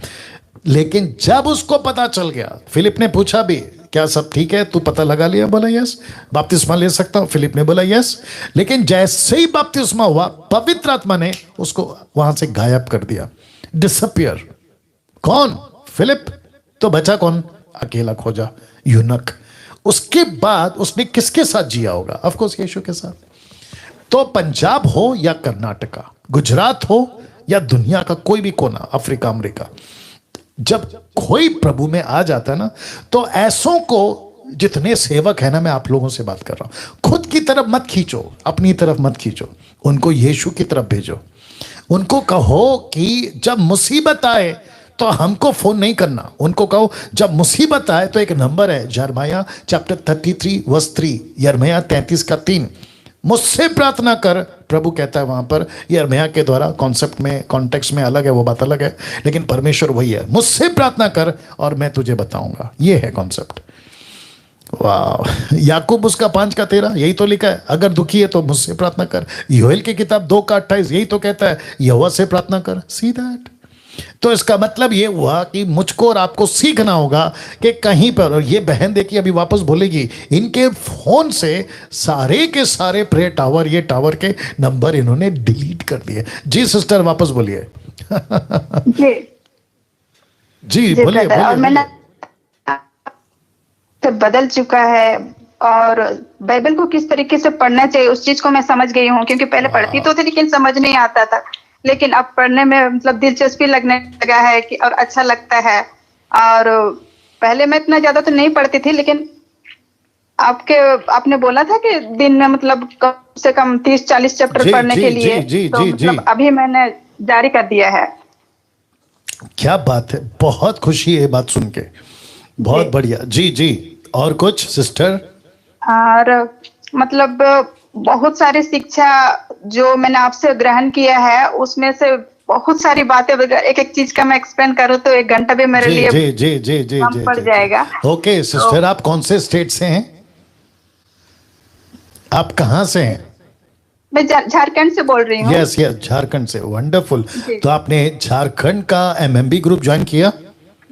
लेकिन जब उसको पता चल गया, फिलिप ने पूछा भी क्या सब ठीक है, तू पता लगा लिया? बोला यस। बपतिस्मा ले सकता हूं? फिलिप ने बोला यस। लेकिन जैसे ही बपतिस्मा हुआ, पवित्र आत्मा ने उसको वहां से गायब कर दिया, डिसअपियर। कौन? फिलिप। तो बचा कौन? अकेला खोजा, यूनक। उसके बाद उसने किसके साथ जिया होगा? ऑफ कोर्स यीशु के साथ। तो पंजाब हो या कर्नाटका, गुजरात हो या दुनिया का कोई भी कोना, अफ्रीका, अमेरिका, जब कोई प्रभु में आ जाता है ना, तो ऐसों को, जितने सेवक है ना, मैं आप लोगों से बात कर रहा हूं, खुद की तरफ मत खींचो, अपनी तरफ मत खींचो, उनको यीशु की तरफ भेजो। उनको कहो कि जब मुसीबत आए तो हमको फोन नहीं करना, उनको कहो जब मुसीबत आए तो एक नंबर है, यिर्मयाह चैप्टर 33 वर्स 3, यिर्मयाह 33 का 3, मुझसे प्रार्थना कर, प्रभु कहता है वहां पर। यिर्मयाह के द्वारा कॉन्सेप्ट में, कॉन्टेक्स्ट में अलग है, वो बात अलग है, लेकिन परमेश्वर वही है, मुझसे प्रार्थना कर और मैं तुझे बताऊंगा, ये है कॉन्सेप्ट। वाह, याकूब उसका 5 का 13 यही तो लिखा है, अगर दुखी है तो मुझसे प्रार्थना कर। योएल की किताब 2 का 28 यही तो कहता है, यहोवा से प्रार्थना कर। See that. तो इसका मतलब ये हुआ कि मुझको और आपको सीखना होगा कि कहीं पर, और ये बहन देखिए अभी वापस बोलेगी, इनके फोन से सारे के सारे प्रे टावर, ये टावर के नंबर इन्होंने डिलीट कर दिए। जी सिस्टर वापस बोलिए। जी जी जी बोलिए ब्रदर, और मैंने तो बदल चुका है, और बाइबल को किस तरीके से पढ़ना चाहिए उस चीज को मैं समझ गई हूँ, क्योंकि पहले पढ़ती तो थी लेकिन समझ नहीं आता था, लेकिन अब पढ़ने में मतलब दिलचस्पी लगने लगा है कि और अच्छा लगता है। और पहले मैं इतना ज्यादा तो नहीं पढ़ती थी, लेकिन आपने बोला था कि दिन में मतलब कम से कम 30-40 चैप्टर जी, पढ़ने जी, के लिए, जी, तो जी, मतलब जी। अभी मैंने जारी कर दिया है। क्या बात है, बहुत खुशी है ये बात सुन के, बहुत जी। बढ़िया। जी जी, और कुछ सिस्टर? और मतलब बहुत सारी शिक्षा जो मैंने आपसे ग्रहण किया है, उसमें से बहुत सारी बातें, एक एक चीज का मैं एक्सप्लेन करूँ तो 1 घंटा भी मेरे जी लिए जी जी जी जी कम जी पड़ जी जाएगा। ओके सिस्टर, आप कौन से स्टेट से हैं? आप कहाँ से हैं? मैं झारखंड से बोल रही हूँ। यस यस, झारखंड से, वंडरफुल। जी। तो आपने झारखंड का एमएमबी ग्रुप ज्वाइन किया?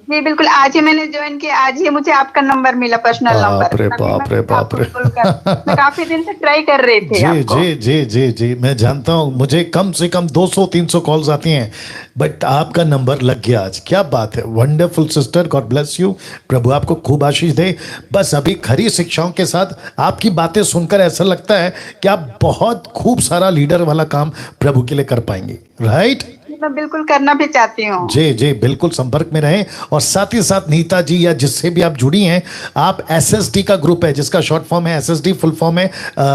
जी बिल्कुल, आज ही मैंने ज्वाइन किया, आज ही मुझे आपका नंबर मिला, पर्सनल नंबर। बाप रे तभी बाप रे मैं बाप आपको रे। कॉल कर, मैं काफी दिन से ट्राई कर रही थी जी आपको। जी जी जी जी, मैं जानता हूँ, मुझे कम से कम 200-300 कॉल्स आती हैं, बट आपका नंबर लग गया आज। क्या बात है, wonderful sister, God bless you, प्रभु आपको खूब आशीष दे। बस अभी खरी शिक्षाओं के साथ आपकी बातें सुनकर ऐसा लगता है कि आप बहुत खूब सारा लीडर वाला काम प्रभु के लिए कर पाएंगे, राइट? मैं बिल्कुल करना भी चाहती हूँ। जी जी, बिल्कुल संपर्क में रहें। और साथ ही साथ नीता जी या जिससे भी आप जुड़ी हैं, आप एसएसडी का ग्रुप है जिसका शॉर्ट फॉर्म है एसएसडी, फुल फॉर्म है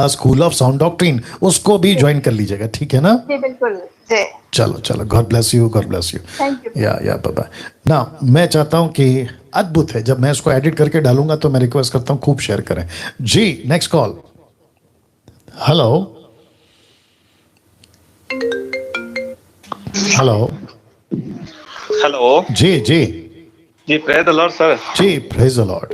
स्कूल ऑफ साउंड डॉक्ट्रिन, उसको भी ज्वाइन कर लीजिएगा, ठीक है ना? जी बिल्कुल। जी, चलो चलो, God bless you, God bless you. Thank you. या बाबा ना, मैं चाहता हूं कि अद्भुत है, जब मैं इसको एडिट करके डालूंगा तो मैं रिक्वेस्ट करता हूं खूब शेयर करें। जी next call. Hello hello. Hello. जी जी जी प्रेज द लॉर्ड सर। जी, प्रेज द लॉर्ड।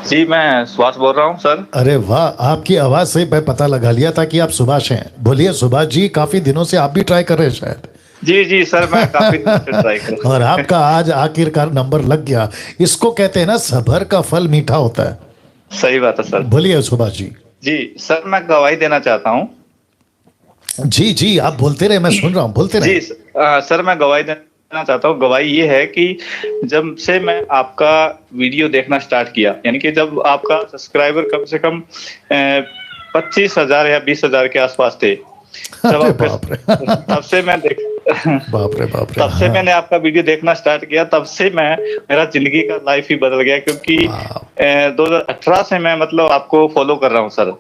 जी मैं सुभाष बोल रहा हूँ सर। अरे वाह, आपकी आवाज से मैं पता लगा लिया था कि आप सुभाष हैं। बोलिए सुभाष जी, काफी दिनों से आप भी ट्राई कर रहे हैं शायद। जी जी सर, मैं काफी दिन से ट्राई कर रहा हूँ। और आपका आज आखिरकार नंबर लग गया। इसको कहते हैं ना, सब्र का फल मीठा होता है। सही बात है सर। बोलिए सुभाष जी। जी सर, मैं गवाही देना चाहता हूँ। जी जी, आप बोलते रहे, मैं सुन रहा हूँ, बोलते रहे। जी सर, मैं गवाही देना चाहता हूँ। गवाही ये है कि जब से मैं आपका वीडियो देखना स्टार्ट किया, यानी कि जब आपका सब्सक्राइबर कम से कम 25,000 या 20,000 के आसपास थे, अरे बाप रे। तब से मैं बाप रे बाप रे। तब से मैंने आपका वीडियो देखना स्टार्ट किया, तब से मेरा जिंदगी का लाइफ ही बदल गया, क्योंकि 2018 से मैं मतलब आपको फॉलो कर रहा हूँ सर।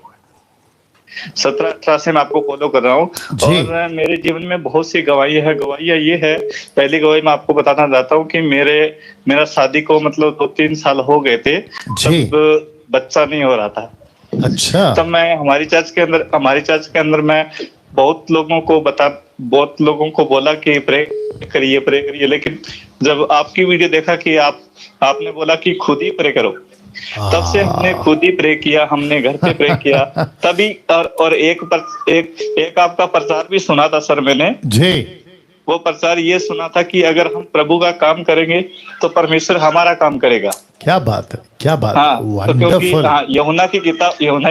17-18 से मैं आपको फॉलो कर रहा हूँ, और मेरे जीवन में बहुत सी गवाही है। गवाहियाँ ये है, पहली गवाही मैं आपको बताना चाहता हूँ कि मेरा शादी को मतलब 2-3 साल हो गए थे, तब बच्चा नहीं हो रहा था। अच्छा। तब मैं हमारी चर्च के अंदर मैं बहुत लोगों को बोला कि प्रे करिए, लेकिन जब आपकी वीडियो देखा कि आपने बोला कि खुद ही प्रे करो, तब से हमने खुद ही प्रे किया, हमने घर पे प्रे किया। तभी और एक आपका प्रचार भी सुना था सर मैंने जी। वो प्रचार ये सुना था कि अगर हम प्रभु का काम करेंगे तो परमेश्वर हमारा काम करेगा। क्या बात है, क्या बात। हाँ, तो क्योंकि यूहन्ना की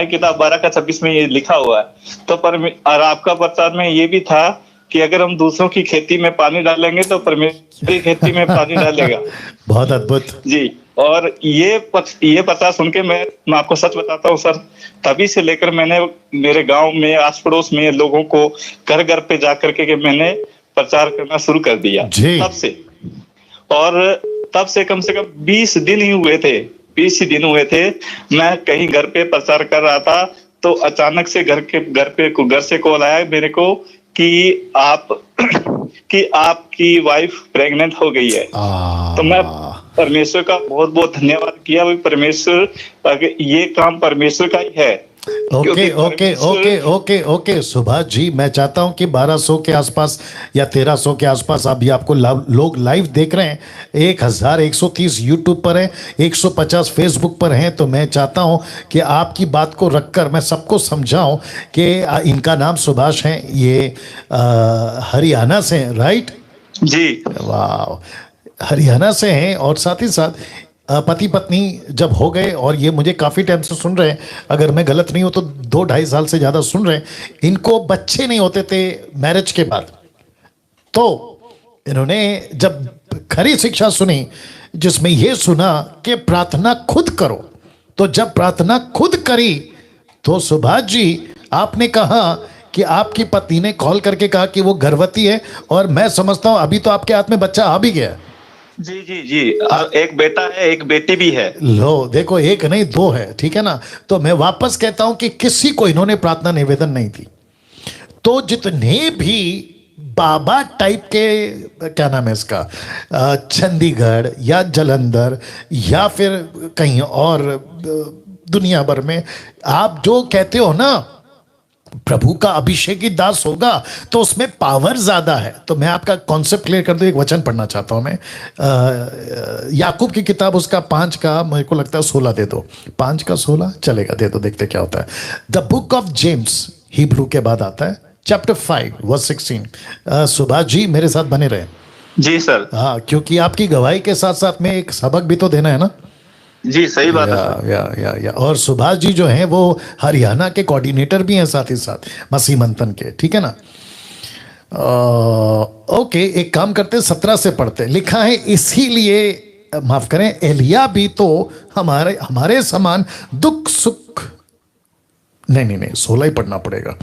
किताब 12:26 में ये लिखा हुआ है। तो और आपका प्रचार में ये भी था कि अगर हम दूसरों की खेती में पानी डालेंगे तो परमेश्वर की खेती में पानी डालेगा। बहुत अद्भुत जी। और ये प्रचार सुन के मैं आपको सच बताता हूँ सर, तभी से लेकर मैंने मेरे गांव में, आस पड़ोस में लोगों को घर घर पे जा करके मैंने प्रचार करना शुरू कर दिया तब से। और तब से कम 20 दिन ही हुए थे, मैं कहीं घर पे प्रचार कर रहा था, तो अचानक से घर से कॉल आया मेरे को कि आप कि आपकी वाइफ प्रेग्नेंट हो गई है। तो मैं परमेश्वर का बहुत बहुत धन्यवाद किया भाई, परमेश्वर ये काम परमेश्वर का ही है। Okay okay okay okay okay Subhash ji, मैं चाहता हूं कि 1200 के आसपास या 1300 के आसपास अभी आपको लोग लाइव देख रहे हैं। 1130 यूट्यूब पर है, 150 फेसबुक पर हैं। तो मैं चाहता हूं कि आपकी बात को रखकर मैं सबको समझाऊं कि इनका नाम सुभाष है, ये हरियाणा से हैं, राइट जी। वाह, हरियाणा से हैं। और साथ ही साथ पति पत्नी जब हो गए, और ये मुझे काफ़ी टाइम से सुन रहे हैं, अगर मैं गलत नहीं हूं तो 2-2.5 साल से ज़्यादा सुन रहे हैं, इनको बच्चे नहीं होते थे मैरिज के बाद। तो इन्होंने जब खरी शिक्षा सुनी जिसमें ये सुना कि प्रार्थना खुद करो, तो जब प्रार्थना खुद करी तो सुभाष जी आपने कहा कि आपकी पत्नी ने कॉल करके कहा कि वो गर्भवती है, और मैं समझता हूं अभी तो आपके हाथ में बच्चा आ भी गया। जी जी जी, एक बेटा है, एक बेटी भी है। लो देखो, एक नहीं 2 है, ठीक है ना। तो मैं वापस कहता हूं कि किसी को इन्होंने प्रार्थना निवेदन नहीं थी। तो जितने भी बाबा टाइप के, क्या नाम है इसका, चंडीगढ़ या जलंधर या फिर कहीं और दुनिया भर में आप जो कहते हो ना प्रभु का अभिषेकी दास होगा, तो उसमें पावर ज्यादा है। तो मैं आपका कॉन्सेप्ट क्लियर कर दूं, एक वचन पढ़ना चाहता हूं मैं, याकूब की किताब उसका 5 का मेरे को लगता है 16 दे दो, 5 का 16 चलेगा, दे दो, देखते क्या होता है। The book of James Hebrew के बाद आता है, चैप्टर 5 वर्स 16। सुभाष जी मेरे साथ बने रहे। जी सर। हाँ, क्योंकि आपकी गवाही के साथ साथ में एक सबक भी तो देना है ना। जी सही बात है सर। या और सुभाष जी जो हैं वो हरियाणा के कोऑर्डिनेटर भी हैं साथ ही साथ मसीह मंथन के, ठीक है ना। ओके, एक काम करते 17 से पढ़ते। लिखा है, इसीलिए माफ करें, एलिया भी तो हमारे समान दुख सुख, नहीं 16 ही पढ़ना पड़ेगा।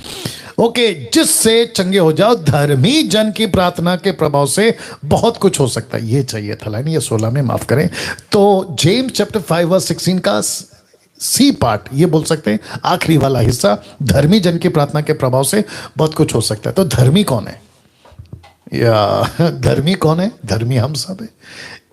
ओके, जिससे चंगे हो जाओ, धर्मी जन की प्रार्थना के प्रभाव से बहुत कुछ हो सकता है। ये चाहिए था लाइन, ये 16 में, माफ करें। तो जेम्स चैप्टर 5 वर्स 16 का सी पार्ट, ये बोल सकते हैं आखिरी वाला हिस्सा, धर्मी जन की प्रार्थना के प्रभाव से बहुत कुछ हो सकता है। तो धर्मी कौन है, या धर्मी कौन है? धर्मी हम सब है।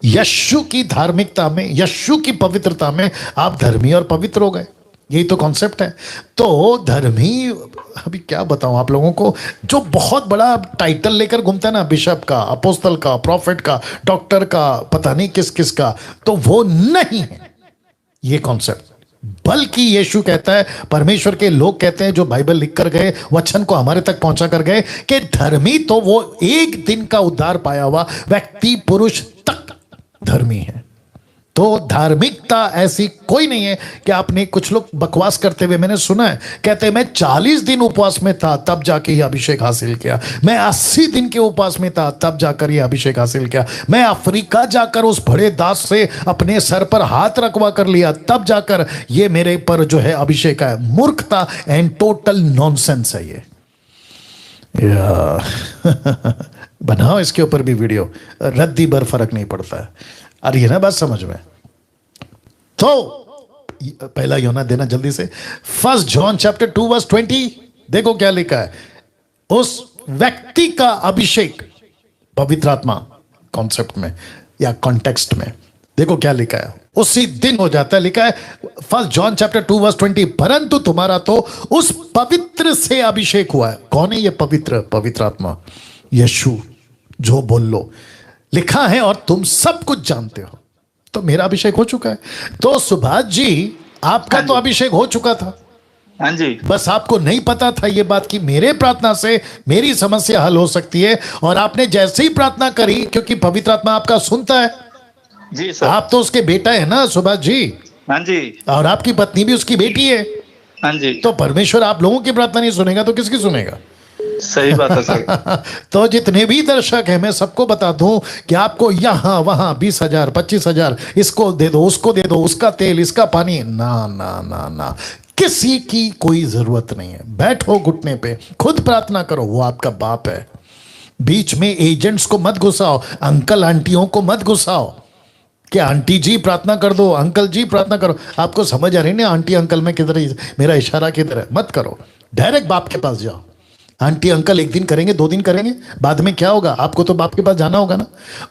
यीशु की धार्मिकता में, यीशु की पवित्रता में आप धर्मी और पवित्र हो गए, यही तो कॉन्सेप्ट है। तो धर्मी, अभी क्या बताऊं आप लोगों को, जो बहुत बड़ा टाइटल लेकर घूमता है ना, बिशप का, अपोस्तल का, प्रॉफिट का, डॉक्टर का, पता नहीं किस किस का, तो वो नहीं है ये कॉन्सेप्ट। बल्कि यीशु कहता है, परमेश्वर के लोग कहते हैं जो बाइबल लिख कर गए, वचन को हमारे तक पहुंचा कर गए, कि धर्मी तो वो एक दिन का उद्धार पाया हुआ व्यक्ति, पुरुष तक धर्मी है। तो धार्मिकता ऐसी कोई नहीं है कि आपने, कुछ लोग बकवास करते हुए मैंने सुना है, कहते हैं मैं 40 दिन उपवास में था तब जाके ये अभिषेक हासिल किया, मैं 80 दिन के उपवास में था तब जाकर ये अभिषेक हासिल किया, मैं अफ्रीका जाकर उस बड़े दास से अपने सर पर हाथ रखवा कर लिया तब जाकर ये मेरे पर जो है अभिषेक है। मूर्खता एंड टोटल नॉनसेंस है ये। बनाओ इसके ऊपर भी वीडियो, रद्दी भर फर्क नहीं पड़ता है। अरे ये ना बात समझ में। तो पहला यूहन्ना देना जल्दी से, 1 जॉन चैप्टर 2 वर्स 20, देखो क्या लिखा है। उस व्यक्ति का अभिषेक पवित्र आत्मा कॉन्सेप्ट में या कॉन्टेक्स्ट में, देखो क्या लिखा है, उसी दिन हो जाता है। लिखा है 1 जॉन चैप्टर 2 वर्स 20, परंतु तुम्हारा तो उस पवित्र से अभिषेक हुआ है। कौन है ये पवित्र? पवित्र आत्मा, यीशु, जो बोल लो लिखा है, और तुम सब कुछ जानते हो। तो मेरा अभिषेक हो चुका है। तो सुभाष जी आपका तो अभिषेक हो चुका था। हाँ जी। बस आपको नहीं पता था ये बात कि मेरे प्रार्थना से मेरी समस्या हल हो सकती है। और आपने जैसे ही प्रार्थना करी, क्योंकि पवित्र आत्मा आपका सुनता है। जी सर। आप तो उसके बेटा है ना सुभाष जी। हाँ जी। और आपकी पत्नी भी उसकी बेटी है। हाँ जी। तो परमेश्वर आप लोगों की प्रार्थना नहीं सुनेगा तो किसकी सुनेगा? सही बात है सर। तो जितने भी दर्शक हैं, मैं सबको बता दूं कि आपको यहां वहां 20,000 25,000 इसको दे दो, उसको दे दो, उसका तेल, इसका पानी, ना ना ना ना, किसी की कोई जरूरत नहीं है। बैठो घुटने पे, खुद प्रार्थना करो, वो आपका बाप है। बीच में एजेंट्स को मत घुसाओ, अंकल आंटियों को मत घुसाओ कि आंटी जी प्रार्थना कर दो, अंकल जी प्रार्थना करो। आपको समझ आ रही है ना, आंटी अंकल में किधर, मेरा इशारा किधर है? मत करो, डायरेक्ट बाप के पास जाओ आंटी अंकल एक दिन करेंगे, 2 दिन करेंगे, बाद में क्या होगा? आपको तो बाप के पास जाना होगा ना।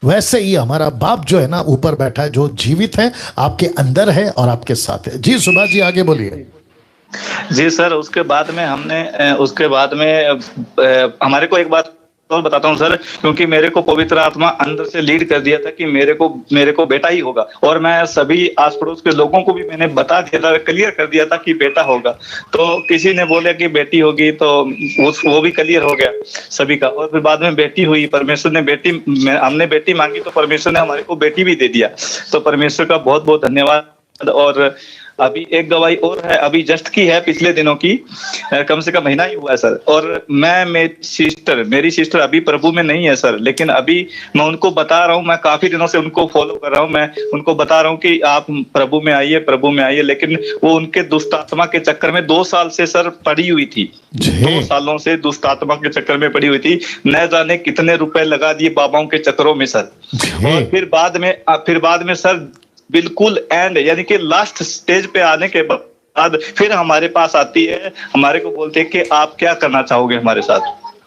वैसे ही हमारा बाप जो है ना ऊपर बैठा है, जो जीवित है, आपके अंदर है और आपके साथ है। जी सुभाष जी आगे बोलिए। जी सर, उसके बाद में हमारे को एक बात और बताता हूँ सर, क्योंकि मेरे को पवित्र आत्मा अंदर से लीड कर दिया था कि मेरे को बेटा ही होगा, और मैं सभी आस पड़ोस के लोगों को भी मैंने बता दिया था, क्लियर कर दिया था कि बेटा होगा। तो किसी ने बोला कि बेटी होगी, तो वो भी क्लियर हो गया सभी का। और फिर बाद में बेटी हुई, परमेश्वर ने हमने बेटी मांगी तो परमेश्वर ने हमारे को बेटी भी दे दिया। तो परमेश्वर का बहुत बहुत धन्यवाद। और अभी एक गवाही और है, अभी जस्ट की है, पिछले दिनों की, कम से कम महीना ही हुआ है सर। और मेरी सिस्टर अभी प्रभु में नहीं है सर, लेकिन अभी मैं उनको बता रहा हूँ, मैं काफी दिनों से उनको फॉलो कर रहा हूँ, मैं उनको बता रहा हूँ कि आप प्रभु में आइए, लेकिन वो उनके दुष्ट आत्मा के चक्कर में 2 साल से सर पड़ी हुई थी। 2 सालों से दुष्ट आत्मा के चक्कर में पड़ी हुई थी, न जाने कितने रुपए लगा दिए बाबाओं के चक्करों में सर। और फिर बाद में सर बिल्कुल एंड यानी कि लास्ट स्टेज पे आने के बाद फिर हमारे पास आती है, हमारे को बोलते हैं कि आप क्या करना चाहोगे हमारे साथ।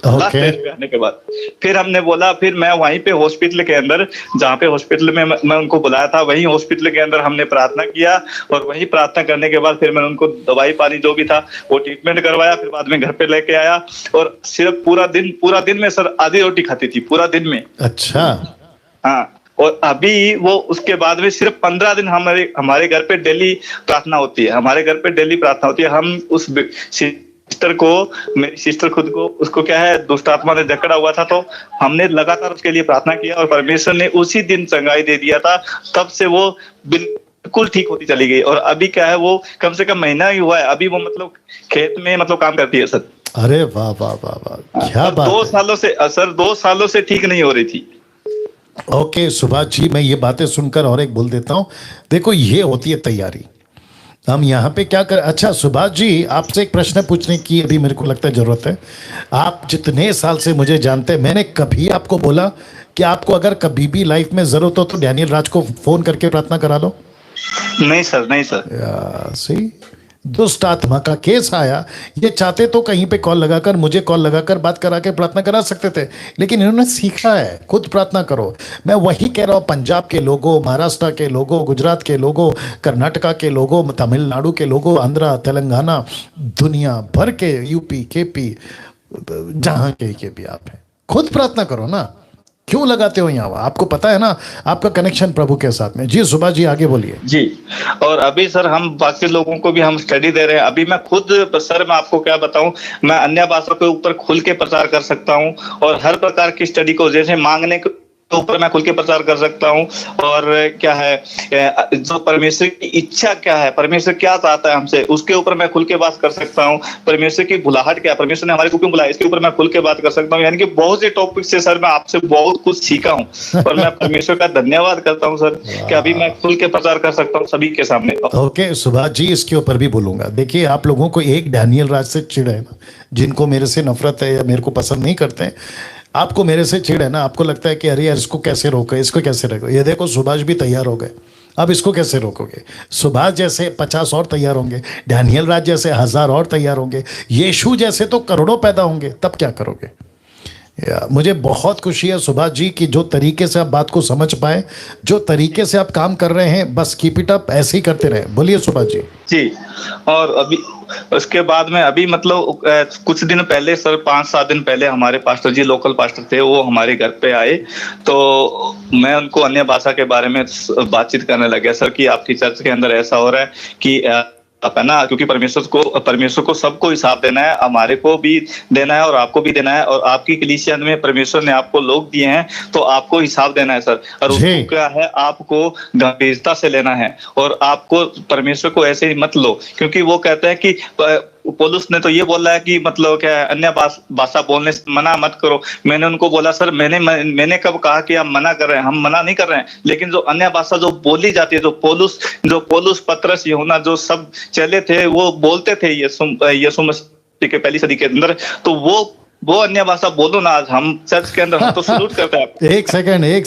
लास्ट स्टेज पे आने के बाद फिर हमने बोला, फिर मैं वहीं पे हॉस्पिटल के अंदर, जहाँ पे हॉस्पिटल में मैं उनको बुलाया था, वहीं हॉस्पिटल के अंदर हमने प्रार्थना किया। और वहीं प्रार्थना करने के बाद फिर मैंने उनको दवाई पानी जो भी था वो ट्रीटमेंट करवाया। फिर बाद में घर पे लेके आया, और सिर्फ पूरा दिन में सर आधी रोटी खाती थी पूरा दिन में। अच्छा। हाँ, और अभी वो उसके बाद में सिर्फ 15 दिन हमारे घर पे डेली प्रार्थना होती है, हम उस सिस्टर को, मेरी सिस्टर खुद को, उसको क्या है, दुष्ट आत्मा ने जकड़ा हुआ था, तो हमने लगातार उसके लिए प्रार्थना किया और परमेश्वर ने उसी दिन चंगाई दे दिया था। तब से वो बिल्कुल ठीक होती चली गई। और अभी क्या है, वो कम से कम महीना ही हुआ है, अभी वो मतलब खेत में काम करती है सर। अरे वाह वाह वाह वाह, क्या बात। 2 सालों से ठीक नहीं हो रही थी। ओके सुभाष जी, मैं ये बातें सुनकर और एक बोल देता हूं। देखो, ये होती है तैयारी। हम यहाँ पे क्या कर, अच्छा सुभाष जी, आपसे एक प्रश्न पूछने की अभी मेरे को लगता है जरूरत है। आप जितने साल से मुझे जानते हैं, मैंने कभी आपको बोला कि आपको अगर कभी भी लाइफ में जरूरत हो तो डैनियल राज को फोन करके प्रार्थना करा लो? नहीं सर, नहीं सर। सही, दुष्ट आत्मा का केस आया, ये चाहते तो कहीं पे कॉल लगाकर, मुझे कॉल लगाकर बात करा के प्रार्थना करा सकते थे, लेकिन इन्होंने सीखा है खुद प्रार्थना करो। मैं वही कह रहा हूँ, पंजाब के लोगों, महाराष्ट्र के लोगों, गुजरात के लोगों, कर्नाटका के लोगों, तमिलनाडु के लोगों, आंध्रा, तेलंगाना, दुनिया भर के, यूपी, केपी, जहाँ के भी आप हैं, खुद प्रार्थना करो ना। क्यों लगाते हो यहाँ? आपको पता है ना आपका कनेक्शन प्रभु के साथ में। जी सुभाष जी आगे बोलिए। जी, और अभी सर हम बाकी लोगों को भी हम स्टडी दे रहे हैं। अभी मैं खुद सर, मैं आपको क्या बताऊं, मैं अन्य भाषा के ऊपर खुल के प्रचार कर सकता हूं, और हर प्रकार की स्टडी को, जैसे मांगने के ऊपर मैं खुल के प्रचार कर सकता हूं। और क्या है, जो परमेश्वर की इच्छा क्या है, परमेश्वर क्या चाहता है हमसे, उसके ऊपर मैं खुल के बात कर सकता हूं। परमेश्वर की बुलाहट क्या है, परमेश्वर ने हमारे को क्यों बुलाया, इसके ऊपर मैं खुल के बात कर सकता हूं। यानी कि बहुत से टॉपिक से सर मैं आपसे बहुत कुछ सीखा हूं, और मैं परमेश्वर का धन्यवाद करता हूं सर कि अभी मैं खुल के प्रचार कर सकता हूं सभी के सामने। ओके सुभाष जी, इसके ऊपर भी बोलूंगा। देखिए, आप लोगों को एक डैनियल राज से चिढ़ है ना, जिनको मेरे से नफरत है या मेरे को पसंद नहीं करते हैं, आपको मेरे से चिढ़ है ना, आपको लगता है कि अरे यार इसको कैसे रोके, इसको कैसे रोको। ये देखो, सुभाष भी तैयार हो गए, अब इसको कैसे रोकोगे? सुभाष जैसे 50 और तैयार होंगे, डैनियल राज जैसे 1000 और तैयार होंगे, यीशु जैसे तो करोड़ों पैदा होंगे, तब क्या करोगे? मुझे बहुत खुशी है सुभाष जी कि जो तरीके से आप बात को समझ पाए, जो तरीके से आप काम कर रहे हैं, बस कीप इट अप, ऐसे ही करते रहे। बोलिए सुभाष जी। जी, और अभी उसके बाद में अभी कुछ दिन पहले सर, 5-7 दिन पहले हमारे पास्टर जी, लोकल पास्टर थे, वो हमारे घर पे आए, तो मैं उनको अन्य भाषा के बारे में बातचीत करने लगा सर कि आपकी चर्च के अंदर ऐसा हो रहा है कि आप है ना, क्योंकि परमेश्वर को सबको हिसाब देना है, हमारे को भी देना है और आपको भी देना है, और आपकी कलीसिया में परमेश्वर ने आपको लोग दिए हैं तो आपको हिसाब देना है सर। और उसको क्या है, आपको गंभीरता से लेना है, और आपको परमेश्वर को ऐसे ही मत लो, क्योंकि वो कहते हैं कि पौलुस ने तो ये बोला है कि क्या है, अन्य भाषा बोलने से मना मत करो। मैंने उनको बोला सर, मैंने कब कहा कि हम मना कर रहे हैं? हम मना नहीं कर रहे हैं, लेकिन जो अन्य भाषा जो बोली जाती है, जो पौलुस, पतरस, यूहन्ना, जो सब चले थे, वो बोलते थे यीशु मसीह के पहली सदी के अंदर, तो वो अन्य भाषा बोलो ना। आज हम चर्च के अंदर हम तो सलूट करते हैं। एक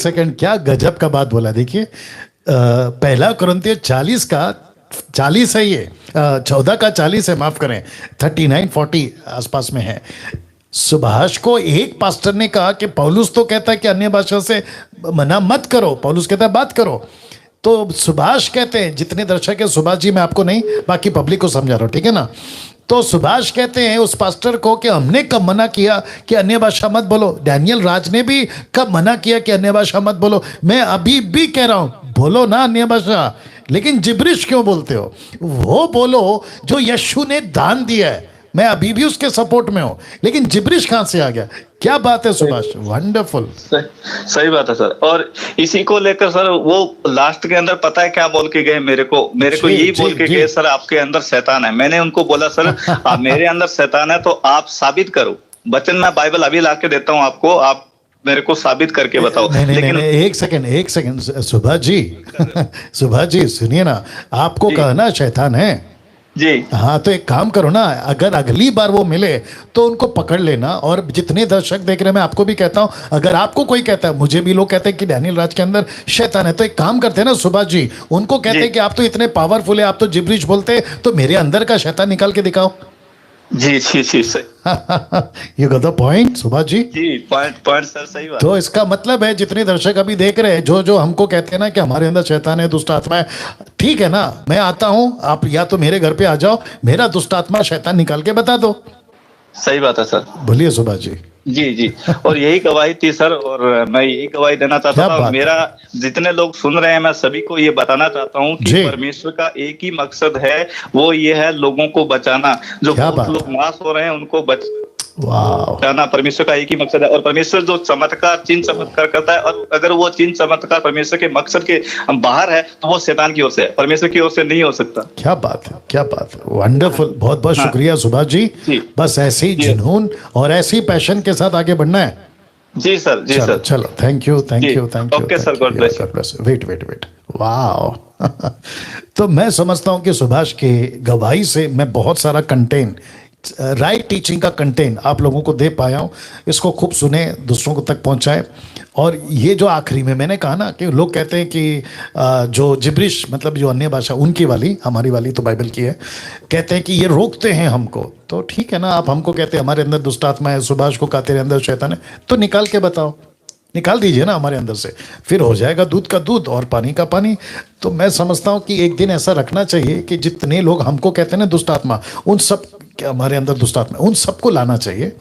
सेकंड, क्या गजब का बात बोला। देखिए, पहला कुरिन्थियों 40 है, ये 14 का 40 है, माफ करें, 39-40 आसपास में है। सुभाष को एक पास्टर ने कहा कि पौलुस तो कहता है कि अन्य भाषा से मना मत करो, पौलुस कहता है बात करो। तो सुभाष कहते हैं, जितने दर्शक है, सुभाष जी मैं आपको नहीं बाकी पब्लिक को समझा रहा हूं, ठीक है ना। तो सुभाष कहते हैं उस पास्टर को कि हमने कब मना किया कि अन्य भाषा मत बोलो। डैनियल राज ने भी कब मना किया कि अन्य भाषा मत बोलो। मैं अभी भी कह रहा हूं बोलो ना अन्य भाषा, लेकिन जिब्रिश क्यों बोलते हो? वो बोलो जो यीशु ने दान दिया है, मैं अभी भी उसके सपोर्ट में हूं, लेकिन जिब्रिश कहां से आ गया? क्या बात है सुभाष, वंडरफुल। सही बात है सर। और इसी को लेकर सर वो लास्ट के अंदर पता है क्या बोल के गए मेरे को यही बोल के गए, सर आपके अंदर शैतान है। मैंने उनको बोला सर आप मेरे अंदर शैतान है तो आप साबित करो। वचन मैं बाइबल अभी ला के देता हूँ आपको, आप मेरे को साबित करके बताओ। लेकिन एक सेकंड सुभाष जी सुभाष जी सुनिए ना, आपको कहना शैतान है जी। हाँ, तो एक काम करो ना, अगर अगली बार वो मिले तो उनको पकड़ लेना। और जितने दर्शक देख रहे हैं, मैं आपको भी कहता हूं, अगर आपको कोई कहता है, मुझे भी लोग कहते हैं कि डैनियल राज के अंदर शैतान है, तो एक काम करते हैं ना सुभाष जी, उनको कहते हैं कि आप तो इतने पावरफुल है, आप तो जिब्रिश बोलते हैं, तो मेरे अंदर का शैतान निकाल के दिखाओ। जी जी जी सही। You got the point Subhash ji. जी पॉइंट सर, सही बात। तो इसका मतलब है जितने दर्शक अभी देख रहे हैं, जो हमको कहते हैं ना कि हमारे अंदर शैतान है, दुष्ट आत्मा है, ठीक है ना, मैं आता हूं, आप या तो मेरे घर पे आ जाओ, मेरा दुष्ट आत्मा शैतान निकाल के बता दो। सही बात है सर। बोलिए सुभाष जी। जी जी। और यही गवाही थी सर, और मैं यही गवाही देना चाहता था। मेरा जितने लोग सुन रहे हैं, मैं सभी को ये बताना चाहता हूँ कि परमेश्वर का एक ही मकसद है, वो ये है लोगों को बचाना। जो बहुत लोग नाश हो रहे हैं उनको बचाना परमेश्वर का एक ही मकसद है। और परमेश्वर जो चमत्कार, चिन्ह चमत्कार करता है, और अगर वो चिन्ह चमत्कार परमेश्वर के मकसद के बाहर है तो वो शैतान की ओर से है, परमेश्वर की ओर से नहीं हो सकता। क्या बात है, क्या बात है, वंडरफुल। बहुत बहुत शुक्रिया सुभाष जी। बस ऐसे ही जुनून और ऐसी पैशन के साथ आगे बढ़ना है। जी सर, जी सर। चलो, thank you. Okay sir, god bless you. Wait वाह। तो मैं समझता हूं कि सुभाष के गवाही से मैं बहुत सारा कंटेंट, राइट टीचिंग का कंटेंट आप लोगों को दे पाया हूं। इसको खूब सुने, दूसरों को तक पहुंचाए। और ये जो आखिरी में मैंने कहा ना कि लोग कहते हैं कि जो जिब्रिश मतलब जो अन्य भाषा, उनकी वाली, हमारी वाली तो बाइबल की है, कहते हैं कि ये रोकते हैं हमको। तो ठीक है ना, आप हमको कहते हैं हमारे अंदर दुष्ट आत्मा है, सुभाष को कहते हैं अंदर शैतान है, तो निकाल के बताओ, निकाल दीजिए ना हमारे अंदर से, फिर हो जाएगा दूध का दूध और पानी का पानी। तो मैं समझता हूँ कि एक दिन ऐसा रखना चाहिए कि जितने लोग हमको कहते हैं ना दुष्ट आत्मा, उन सब के हमारे अंदर दुष्ट आत्मा, उन सबको लाना चाहिए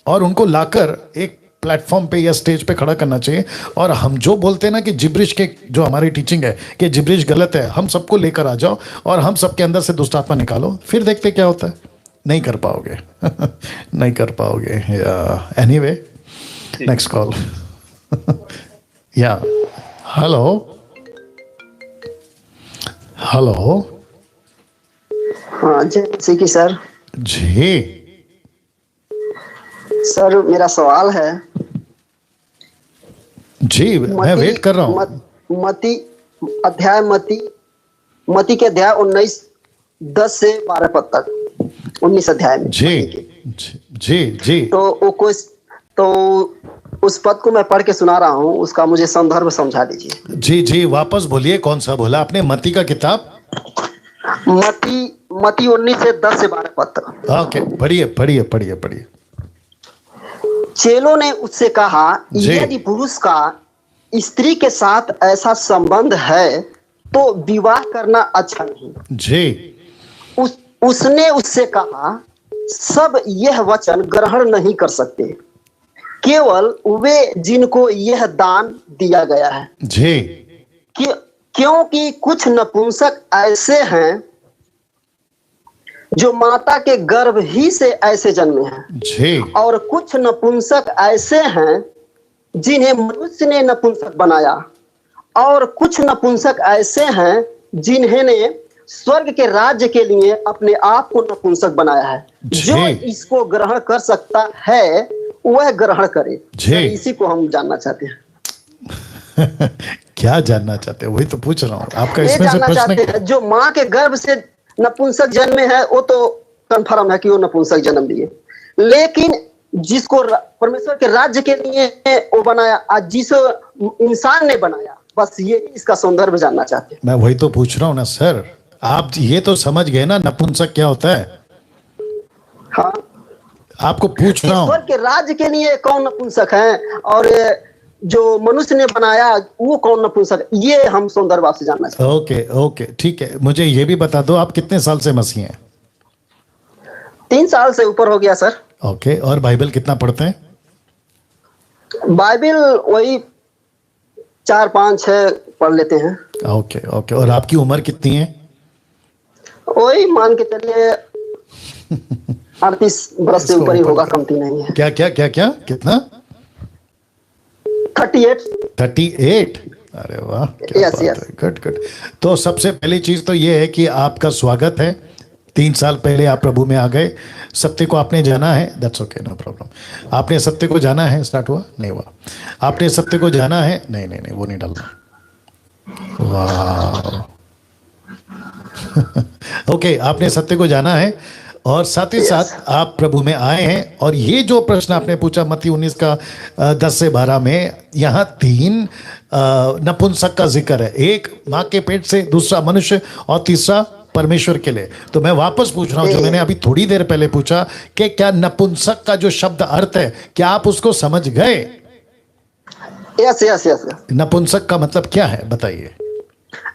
और उनको लाकर एक प्लेटफॉर्म पे या स्टेज पे खड़ा करना चाहिए। और हम जो बोलते हैं ना कि जिब्रिश के, जो हमारी टीचिंग है कि जिब्रिश गलत है, हम सबको लेकर आ जाओ और हम सबके अंदर से दुष्ट आत्मा निकालो, फिर देखते क्या होता है। नहीं कर पाओगे नहीं कर पाओगे। Anyway, next call. या हेलो हाँ जैसे कि सर जी सर मेरा सवाल है जी, मैं वेट कर रहा हूँ। मती के अध्याय 19:10 से 12 पद तक, 19 अध्याय में। जी तो उस पद को मैं पढ़ के सुना रहा हूँ, उसका मुझे संदर्भ समझा दीजिए। जी, वापस बोलिए, कौन सा बोला आपने? मती का किताब, मती 19 से 10 से 12 पद तक। ओके, पढ़िए। चेलों ने उससे कहा, यदि पुरुष का स्त्री के साथ ऐसा संबंध है तो विवाह करना अच्छा नहीं। जी। उसने उससे कहा, सब यह वचन ग्रहण नहीं कर सकते, केवल वे जिनको यह दान दिया गया है। जी। क्योंकि कुछ नपुंसक ऐसे हैं जो माता के गर्भ ही से ऐसे जन्मे हैं। जी। और कुछ नपुंसक ऐसे हैं जिन्हें मनुष्य ने नपुंसक बनाया, और कुछ नपुंसक ऐसे हैं जिन्हें स्वर्ग के राज्य के लिए अपने आप को नपुंसक बनाया है। जो इसको ग्रहण कर सकता है वह ग्रहण करे। इसी को हम जानना चाहते हैं। क्या जानना चाहते हैं? वही तो पूछ रहा हूँ आपका। इसमें से प्रश्न, जो माँ के गर्भ से नपुंसक जन्मे है वो तो कंफर्म है कि वो नपुंसक जन्म दिए, लेकिन जिसको परमेश्वर के राज्य के लिए वो बनाया, जिस इंसान ने बनाया, बस ये इसका संदर्भ जानना चाहते हैं। मैं वही तो पूछ रहा हूँ ना सर, आप ये तो समझ गए ना नपुंसक क्या होता है? हाँ, आपको पूछ रहा हूँ, ईश्वर के राज्य के लिए कौन नपुंसक है और जो मनुष्य ने बनाया वो कौन नपुंसक है, ये हम सुंदर बाप से जानना चाहते हैं। ओके ओके ठीक है, मुझे ये भी बता दो आप कितने साल से मसीह हैं? 3 साल से ऊपर हो गया सर। ओके, और बाइबल कितना पढ़ते हैं? बाइबल वही 4, 5, 6 पढ़ लेते हैं। ओके ओके, और आपकी उम्र कितनी है? वही मान के चलिए 38 बरस से ऊपर ही होगा, कमती नहीं है। क्या क्या क्या क्या कितना? 38। 38? अरे वाह, क्या Yes, बात yes. है, गुड गुड। तो सबसे पहली चीज तो ये है कि आपका स्वागत है। 3 साल पहले आप प्रभु में आ गए, सत्य को आपने जाना है, दैट्स ओके, नो प्रॉब्लम। आपने सत्य को जाना है, स्टार्ट हुआ नहीं हुआ? आपने सत्य को जाना है, नहीं नहीं नहीं वो नहीं डालना, वाह ओके, आपने सत्य को जाना है और साथ ही साथ आप प्रभु में आए हैं। और ये जो प्रश्न आपने पूछा मत्ती 19 का 10 से 12 में, यहाँ 3 नपुंसक का जिक्र है, एक माँ के पेट से, दूसरा मनुष्य और तीसरा परमेश्वर के लिए। तो मैं वापस पूछ रहा हूं जो मैंने अभी थोड़ी देर पहले पूछा कि क्या नपुंसक का जो शब्द अर्थ है, क्या आप उसको समझ गए? Yes yes yes. नपुंसक का मतलब क्या है बताइए?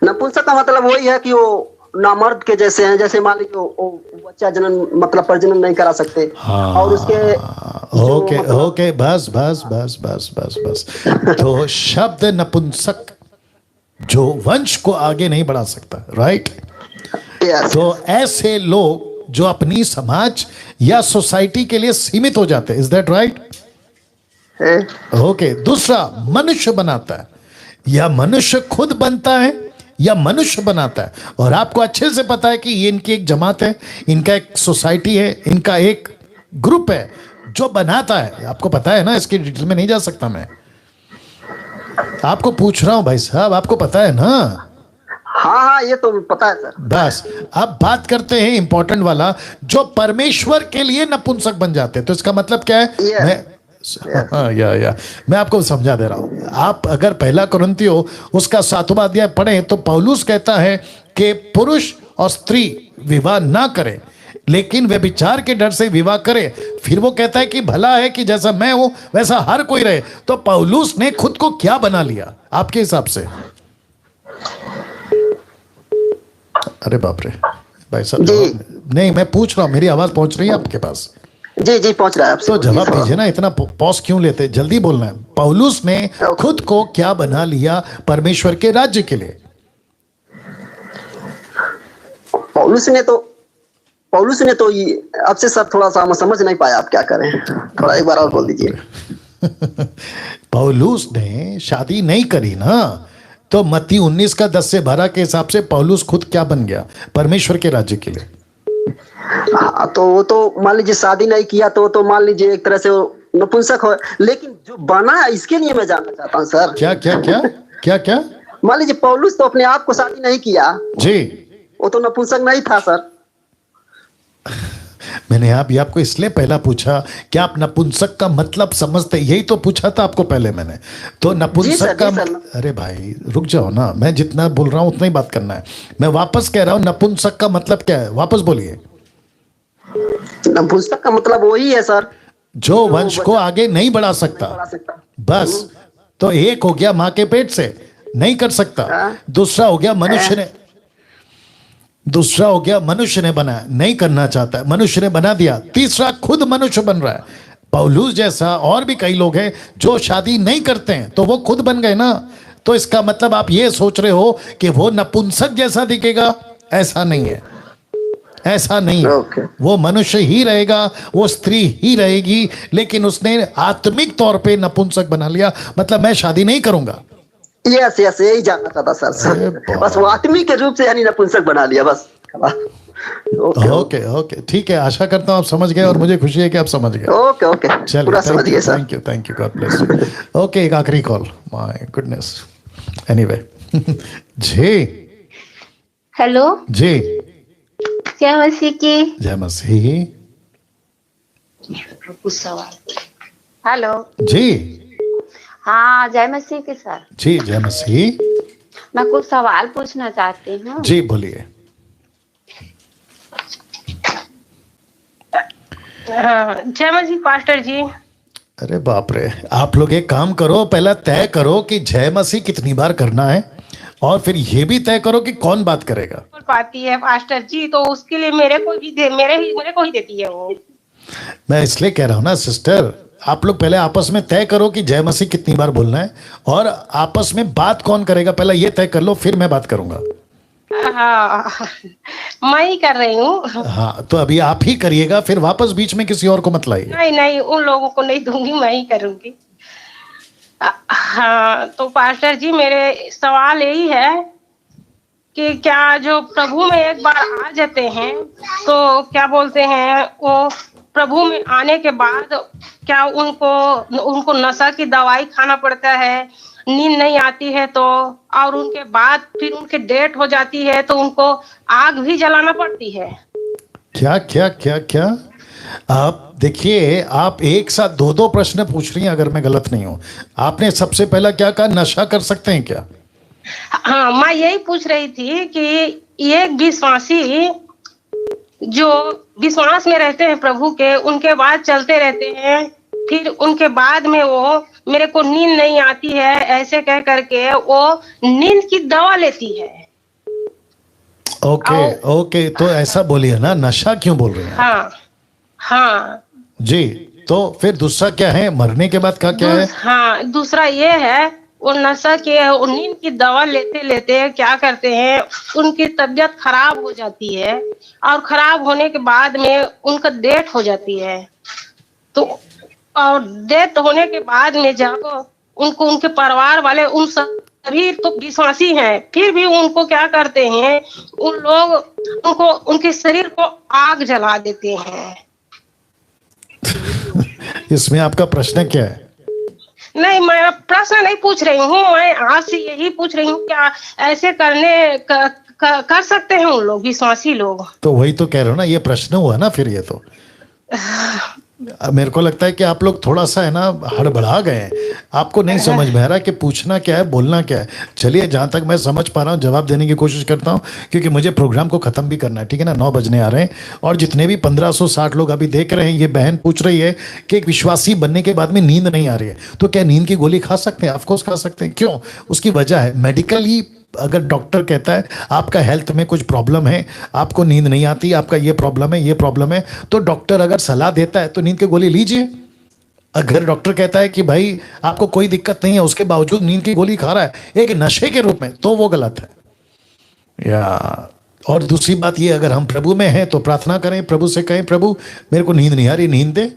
नपुंसक का मतलब वही है कि वो नामर्द के जैसे हैं, जैसे मान लीजिए वो बच्चा जनन मतलब प्रजनन नहीं करा सकते। हाँ, और उसके ओके ओके, बस बस बस बस बस बस। तो शब्द नपुंसक जो वंश को आगे नहीं बढ़ा सकता, राइट? यस। तो ऐसे लोग जो अपनी समाज या सोसाइटी के लिए सीमित हो जाते हैं, इज दैट राइट? ओके, दूसरा मनुष्य बनाता है, या मनुष्य खुद बनता है या मनुष्य बनाता है। और आपको अच्छे से पता है कि ये इनकी एक जमात है, इनका एक सोसाइटी है, इनका एक ग्रुप है जो बनाता है। आपको पता है ना, इसकी डिटेल में नहीं जा सकता मैं, आपको पूछ रहा हूं भाई साहब, आपको पता है ना? हाँ हाँ, ये तो पता है सर। बस अब बात करते हैं इंपॉर्टेंट वाला, जो परमेश्वर के लिए नपुंसक बन जाते हैं। तो इसका मतलब क्या है? Yes. या मैं आपको समझा दे रहा हूं। आप अगर 1 कुरिन्थियों उसका 7वां अध्याय पढ़ें तो पौलुस कहता है कि पुरुष और स्त्री विवाह ना करें, लेकिन वे विचार के डर से विवाह करें। फिर वो कहता है कि भला है कि जैसा मैं हूं वैसा हर कोई रहे। तो पौलुस ने खुद को क्या बना लिया आपके हिसाब से? अरे बाप रे भाई साहब, नहीं मैं पूछ रहा हूं, मेरी आवाज पहुंच रही है आपके पास? जी जी पहुंच रहा है आपसे। तो जवाब दीजिए ना, इतना पॉज क्यों लेते, जल्दी बोलना है। पौलुस ने खुद को क्या बना लिया परमेश्वर के राज्य के लिए? पौलुस ने तो ये आपसे सर थोड़ा सा मैं समझ नहीं पाया, आप क्या करें, थोड़ा एक बार और बोल दीजिए। पौलुस ने शादी नहीं करी ना, तो मत्ती 19 का 10 से 12 के हिसाब से पौलुस खुद क्या बन गया परमेश्वर के राज्य के लिए? हाँ, तो वो तो मान लीजिए शादी नहीं किया तो मान लीजिए एक तरह से वो नपुंसक हो, लेकिन जो बना इसके लिए मैं जानना चाहता हूँ सर। क्या क्या क्या क्या क्या? मान लीजिए पौलुस तो अपने आप को शादी नहीं किया जी, वो तो नपुंसक नहीं था सर। मैंने आपको इसलिए पहला पूछा कि आप नपुंसक का मतलब समझते, यही तो पूछा था आपको पहले मैंने। तो नपुंसक का अरे भाई रुक जाओ ना, मैं जितना बोल रहा हूं उतना ही बात करना है। मैं वापस कह रहा हूं, नपुंसक का मतलब क्या है, वापस बोलिए। नपुंसक का मतलब वही है सर, जो वंश को आगे नहीं बढ़ा सकता। बस, तो एक हो गया मां के पेट से, नहीं कर सकता। दूसरा हो गया मनुष्य ने बनाया, नहीं करना चाहता, मनुष्य ने बना दिया। तीसरा खुद मनुष्य बन रहा है। पौलुस जैसा और भी कई लोग हैं जो शादी नहीं करते हैं, तो वो खुद बन गए ना। तो इसका मतलब आप ये सोच रहे हो कि वो नपुंसक जैसा दिखेगा? ऐसा नहीं है, ऐसा नहीं है। वो मनुष्य ही रहेगा, वो स्त्री ही रहेगी, लेकिन उसने आत्मिक तौर पे नपुंसक बना लिया। मतलब मैं शादी नहीं करूंगा। यस यस, यही जानना चाहता सर। बस वो आत्मिक के रूप से यानी नपुंसक बना लिया बस। ओके ठीक है, आशा करता हूँ आप समझ गए और मुझे खुशी है कि आप समझ गए। ओके चलिए, पूरा समझ गए sir. Thank you, God bless you. Okay, एक आखिरी कॉल, माय गुडनेस। एनीवे जी, हेलो जी, जय मसीह की। जय मसीह। कुछ सवाल। हेलो जी, हाँ जय मसीह के सर। जी जय मसीह। मैं कुछ सवाल पूछना चाहती हूँ। जी बोलिए। हाँ, जय मसीह पास्टर जी। अरे बाप रे, आप लोग एक काम करो, पहला तय करो कि जय मसीह कितनी बार करना है, और फिर ये भी तय करो कि कौन बात करेगा। बोल पाती है पास्टर जी, तो उसके लिए मेरे को ही देती है वो। मैं इसलिए कह रहा हूं ना सिस्टर, आप लोग पहले आपस में तय करो कि जय मसीह कितनी बार बोलना है, और आपस में बात कौन करेगा पहला ये तय कर लो, फिर मैं बात करूंगा। हाँ, मैं ही कर रही हूँ। हाँ, तो अभी आप ही करिएगा, फिर वापस बीच में किसी और को मत लाइए। नहीं नहीं, उन लोगों को नहीं दूंगी, मैं ही करूंगी। हाँ, तो पास्टर जी मेरे सवाल यही है कि क्या जो प्रभु में एक बार आ जाते हैं तो क्या बोलते हैं, वो प्रभु में आने के बाद क्या उनको नशा की दवाई खाना पड़ता है, नींद नहीं आती है तो, और उनके बाद फिर उनके डेथ हो जाती है तो उनको आग भी जलाना पड़ती है? क्या क्या क्या क्या? आप देखिए, आप एक साथ दो दो प्रश्न पूछ रही हैं, अगर मैं गलत नहीं हूं। आपने सबसे पहला क्या कहा, नशा कर सकते हैं क्या? हाँ, मैं यही पूछ रही थी कि एक विश्वासी जो विश्वास में रहते हैं प्रभु के, उनके बाद चलते रहते हैं, फिर उनके बाद में वो मेरे को नींद नहीं आती है ऐसे कह करके वो नींद की दवा लेती है। ओके ओके, तो ऐसा बोलिए ना, नशा क्यों बोल रहे हैं? हाँ हाँ जी, तो फिर दूसरा क्या है, मरने के बाद का क्या है? हाँ, दूसरा ये है, वो नशा के नींद की दवा लेते लेते क्या करते हैं, उनकी तबीयत खराब हो जाती है, और खराब होने के बाद में उनका डेथ हो जाती है। तो और डेथ होने के बाद में जब उनको उनके परिवार वाले उन सभी तो विश्वासी हैं, फिर भी उनको क्या करते हैं, उन लोग उनको उनके शरीर को आग जला देते हैं। इसमें आपका प्रश्न क्या है? नहीं, मैं प्रश्न नहीं पूछ रही हूँ, मैं आज से यही पूछ रही हूँ, क्या ऐसे कर सकते हैं उन लोग, विश्वासी लोग? तो वही तो कह रहे हो ना, ये प्रश्न हुआ ना फिर। ये तो मेरे को लगता है कि आप लोग थोड़ा सा है ना हड़बड़ा गए हैं, आपको नहीं समझ में आ रहा कि पूछना क्या है, बोलना क्या है। चलिए, जहां तक मैं समझ पा रहा हूं जवाब देने की कोशिश करता हूं, क्योंकि मुझे प्रोग्राम को खत्म भी करना है, ठीक है ना। 9 बजने आ रहे हैं, और जितने भी 1560 लोग अभी देख रहे हैं, ये बहन पूछ रही है कि एक विश्वासी बनने के बाद में नींद नहीं आ रही है, तो क्या नींद की गोली खा सकते हैं? ऑफकोर्स खा सकते हैं। क्यों? उसकी वजह है मेडिकली, अगर डॉक्टर कहता है आपका हेल्थ में कुछ प्रॉब्लम है, आपको नींद नहीं आती, आपका ये प्रॉब्लम है, ये प्रॉब्लम है, तो डॉक्टर अगर सलाह देता है तो नींद की गोली लीजिए। अगर डॉक्टर कहता है कि भाई आपको कोई दिक्कत नहीं है, उसके बावजूद नींद की गोली खा रहा है एक नशे के रूप में, तो वो गलत है। या और दूसरी बात ये, अगर हम प्रभु में हैं तो प्रार्थना करें, प्रभु से कहें प्रभु मेरे को नींद नहीं आ रही, नींद दे।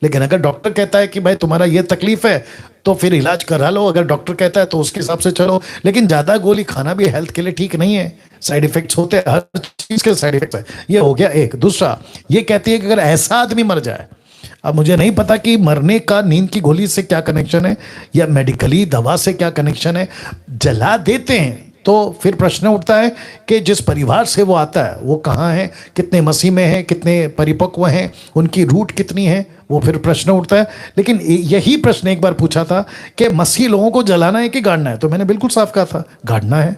लेकिन अगर डॉक्टर कहता है कि भाई तुम्हारा ये तकलीफ है, तो फिर इलाज करा लो। अगर डॉक्टर कहता है तो उसके हिसाब से चलो, लेकिन ज्यादा गोली खाना भी हेल्थ के लिए ठीक नहीं है। साइड इफेक्ट्स होते हैं, हर चीज के साइड इफेक्ट्स है। ये हो गया एक। दूसरा, ये कहती है कि अगर ऐसा आदमी मर जाए, अब मुझे नहीं पता कि मरने का नींद की गोली से क्या कनेक्शन है, या मेडिकली दवा से क्या कनेक्शन है, जला देते हैं तो फिर प्रश्न उठता है कि जिस परिवार से वो आता है वो कहाँ है, कितने मसीह में है, कितने परिपक्व हैं, उनकी रूट कितनी है, वो फिर प्रश्न उठता है। लेकिन यही प्रश्न एक बार पूछा था कि मसीह लोगों को जलाना है कि गाड़ना है, तो मैंने बिल्कुल साफ कहा था गाड़ना है,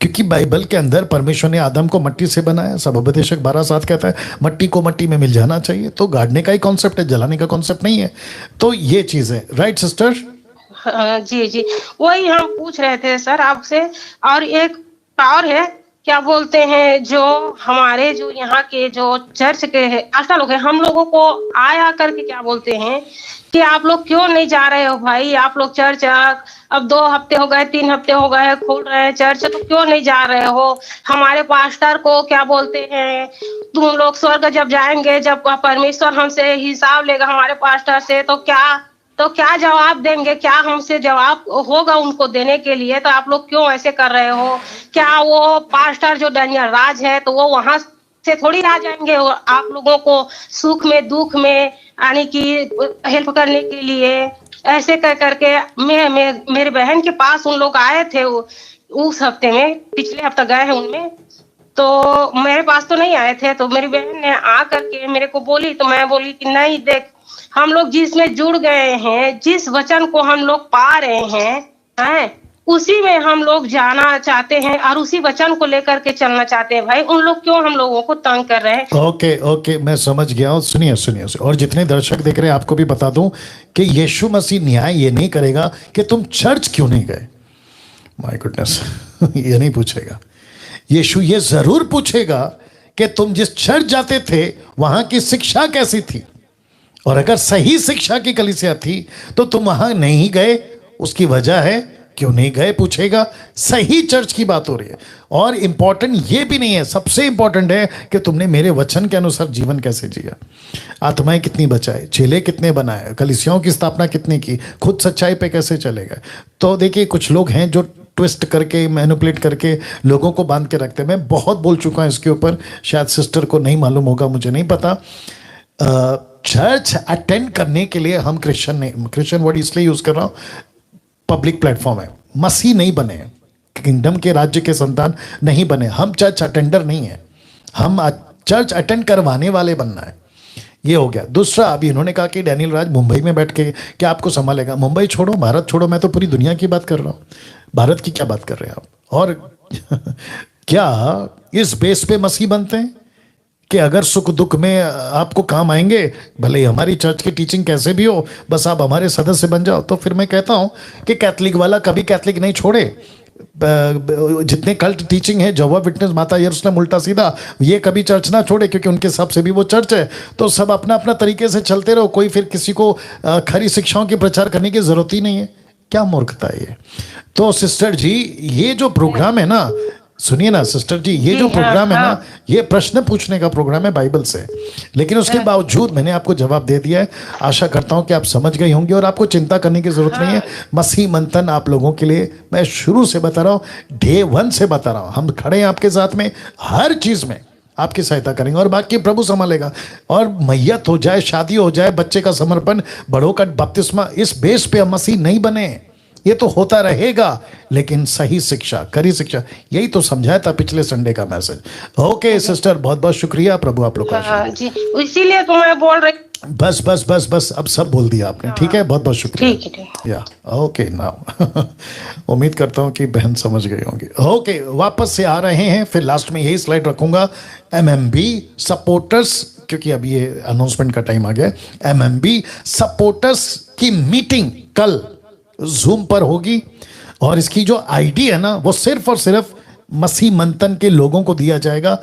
क्योंकि बाइबल के अंदर परमेश्वर ने आदम को मट्टी से बनाया। सबोपदेशक 12:7 कहता है मट्टी को मट्टी में मिल जाना चाहिए। तो गाड़ने का ही कॉन्सेप्ट है, जलाने का कॉन्सेप्ट नहीं है। तो ये चीज है, राइट सिस्टर? जी जी, वही हम पूछ रहे थे सर आपसे। और एक और है, क्या बोलते हैं, जो हमारे जो यहाँ के जो चर्च के आस्था लोग हैं, हम लोगों को आया करके क्या बोलते हैं कि आप लोग क्यों नहीं जा रहे हो भाई, आप लोग चर्च अब 2 हफ्ते हो गए, 3 हफ्ते हो गए खोल रहे हैं चर्च, तो क्यों नहीं जा रहे हो? हमारे पास्टर को क्या बोलते हैं, तुम लोग स्वर्ग जब जाएंगे, जब परमेश्वर हमसे हिसाब लेगा हमारे पास्टर से, तो क्या जवाब देंगे? क्या हमसे जवाब होगा उनको देने के लिए? तो आप लोग क्यों ऐसे कर रहे हो? क्या वो पास्टर जो डैनियल राज है, तो वो वहां से थोड़ी आ जाएंगे आप लोगों को सुख में दुख में आने की हेल्प करने के लिए? ऐसे कर करके मेरे बहन के पास उन लोग आए थे उस हफ्ते में, पिछले हफ्ता गए हैं उनमें, तो मेरे पास तो नहीं आए थे। तो मेरी बहन ने आ करके मेरे को बोली, तो मैं बोली कि नहीं देख, हम लोग जिसमें जुड़ गए हैं, जिस वचन को हम लोग पा रहे हैं, उसी में हम लोग जाना चाहते हैं और उसी वचन को लेकर के चलना चाहते हैं। भाई उन लोग क्यों हम लोगों को तंग कर रहे हैं? ओके ओके, मैं समझ गया हूँ। सुनिए सुनिए, और जितने दर्शक देख रहे हैं आपको भी बता दूं कि यीशु मसीह न्याय ये नहीं करेगा कि तुम चर्च क्यों नहीं गए। माय गुडनेस, ये नहीं पूछेगा। यीशु ये जरूर पूछेगा कि तुम जिस चर्च जाते थे वहां की शिक्षा कैसी थी, और अगर सही शिक्षा की कलीसिया थी तो तुम वहां नहीं गए, उसकी वजह है क्यों नहीं गए पूछेगा। सही चर्च की बात हो रही है। और इंपॉर्टेंट ये भी नहीं है, सबसे इंपॉर्टेंट है कि तुमने मेरे वचन के अनुसार जीवन कैसे जिया, आत्माएं कितनी बचाए, चेले कितने बनाए, कलीसियाओं की स्थापना कितनी की, खुद सच्चाई पे कैसे चले गए। तो देखिए कुछ लोग हैं जो ट्विस्ट करके मैनिपुलेट करके लोगों को बांध के रखते हैं। मैं बहुत बोल चुका हूं इसके ऊपर, शायद सिस्टर को नहीं मालूम होगा, मुझे नहीं पता। चर्च अटेंड करने के लिए हम क्रिश्चियन नहीं, क्रिश्चियन वर्ड इसलिए यूज कर रहा हूं, पब्लिक प्लेटफॉर्म है, मसीह नहीं बने, किंगडम के राज्य के संतान नहीं बने। हम चर्च अटेंडर नहीं है, हम चर्च अटेंड करवाने वाले बनना है। ये हो गया। दूसरा, अभी इन्होंने कहा कि डैनियल राज मुंबई में बैठ के क्या आपको संभालेगा। मुंबई छोड़ो, भारत छोड़ो, मैं तो पूरी दुनिया की बात कर रहा हूँ। भारत की क्या बात कर रहे हैं आप? और क्या इस बेस पे मसीह बनते हैं कि अगर सुख दुख में आपको काम आएंगे, भले ही हमारी चर्च की टीचिंग कैसे भी हो, बस आप हमारे सदस्य बन जाओ। तो फिर मैं कहता हूं कि कैथलिक वाला कभी कैथलिक नहीं छोड़े। जितने कल्ट टीचिंग है, जहोवा विटनेस, माता यरूशलेम, उल्टा सीधा, ये कभी चर्च ना छोड़े, क्योंकि उनके हिसाब से भी वो चर्च है। तो सब अपना अपना तरीके से चलते रहो, कोई फिर किसी को खरी शिक्षाओं की प्रचार करने की जरूरत ही नहीं है। क्या मूर्खता है ये। तो सिस्टर जी, ये जो प्रोग्राम है ना, सुनिए ना सिस्टर जी, ये जो प्रोग्राम है ना, ये प्रश्न पूछने का प्रोग्राम है बाइबल से, लेकिन उसके बावजूद मैंने आपको जवाब दे दिया है। आशा करता हूं कि आप समझ गए होंगे और आपको चिंता करने की जरूरत नहीं है। मसीह मंथन आप लोगों के लिए मैं शुरू से बता रहा हूं, डे 1 से बता रहा हूं। हम खड़े हैं आपके साथ में, हर चीज में आपकी सहायता करेंगे और बाकी प्रभु संभालेगा। और मैयत हो जाए, शादी हो जाए, बच्चे का समर्पण, बड़ों का बपतिस्मा, इस बेस पे हम मसीह नहीं बने। ये तो होता रहेगा, लेकिन सही शिक्षा, खरी शिक्षा, यही तो समझाया था पिछले संडे का मैसेज। ओके सिस्टर, बहुत बहुत शुक्रिया। प्रभु आप लोग का जी, इसीलिए तो मैं बोल रही। बस बस बस बस, अब सब बोल दिया आपने। ठीक है, बहुत बहुत शुक्रिया। ठीक है। या ओके नाउ उम्मीद करता हूँ कि बहन समझ गई होंगी। ओके, वापस से आ रहे हैं। फिर लास्ट में यही स्लाइड रखूंगा, MMB सपोर्टर्स, क्योंकि अभी ये अनाउंसमेंट का टाइम आ गया। MMB सपोर्टर्स की मीटिंग कल जूम पर होगी, और इसकी जो आईडी है ना, वो सिर्फ और सिर्फ मसीह मंथन के लोगों को दिया जाएगा।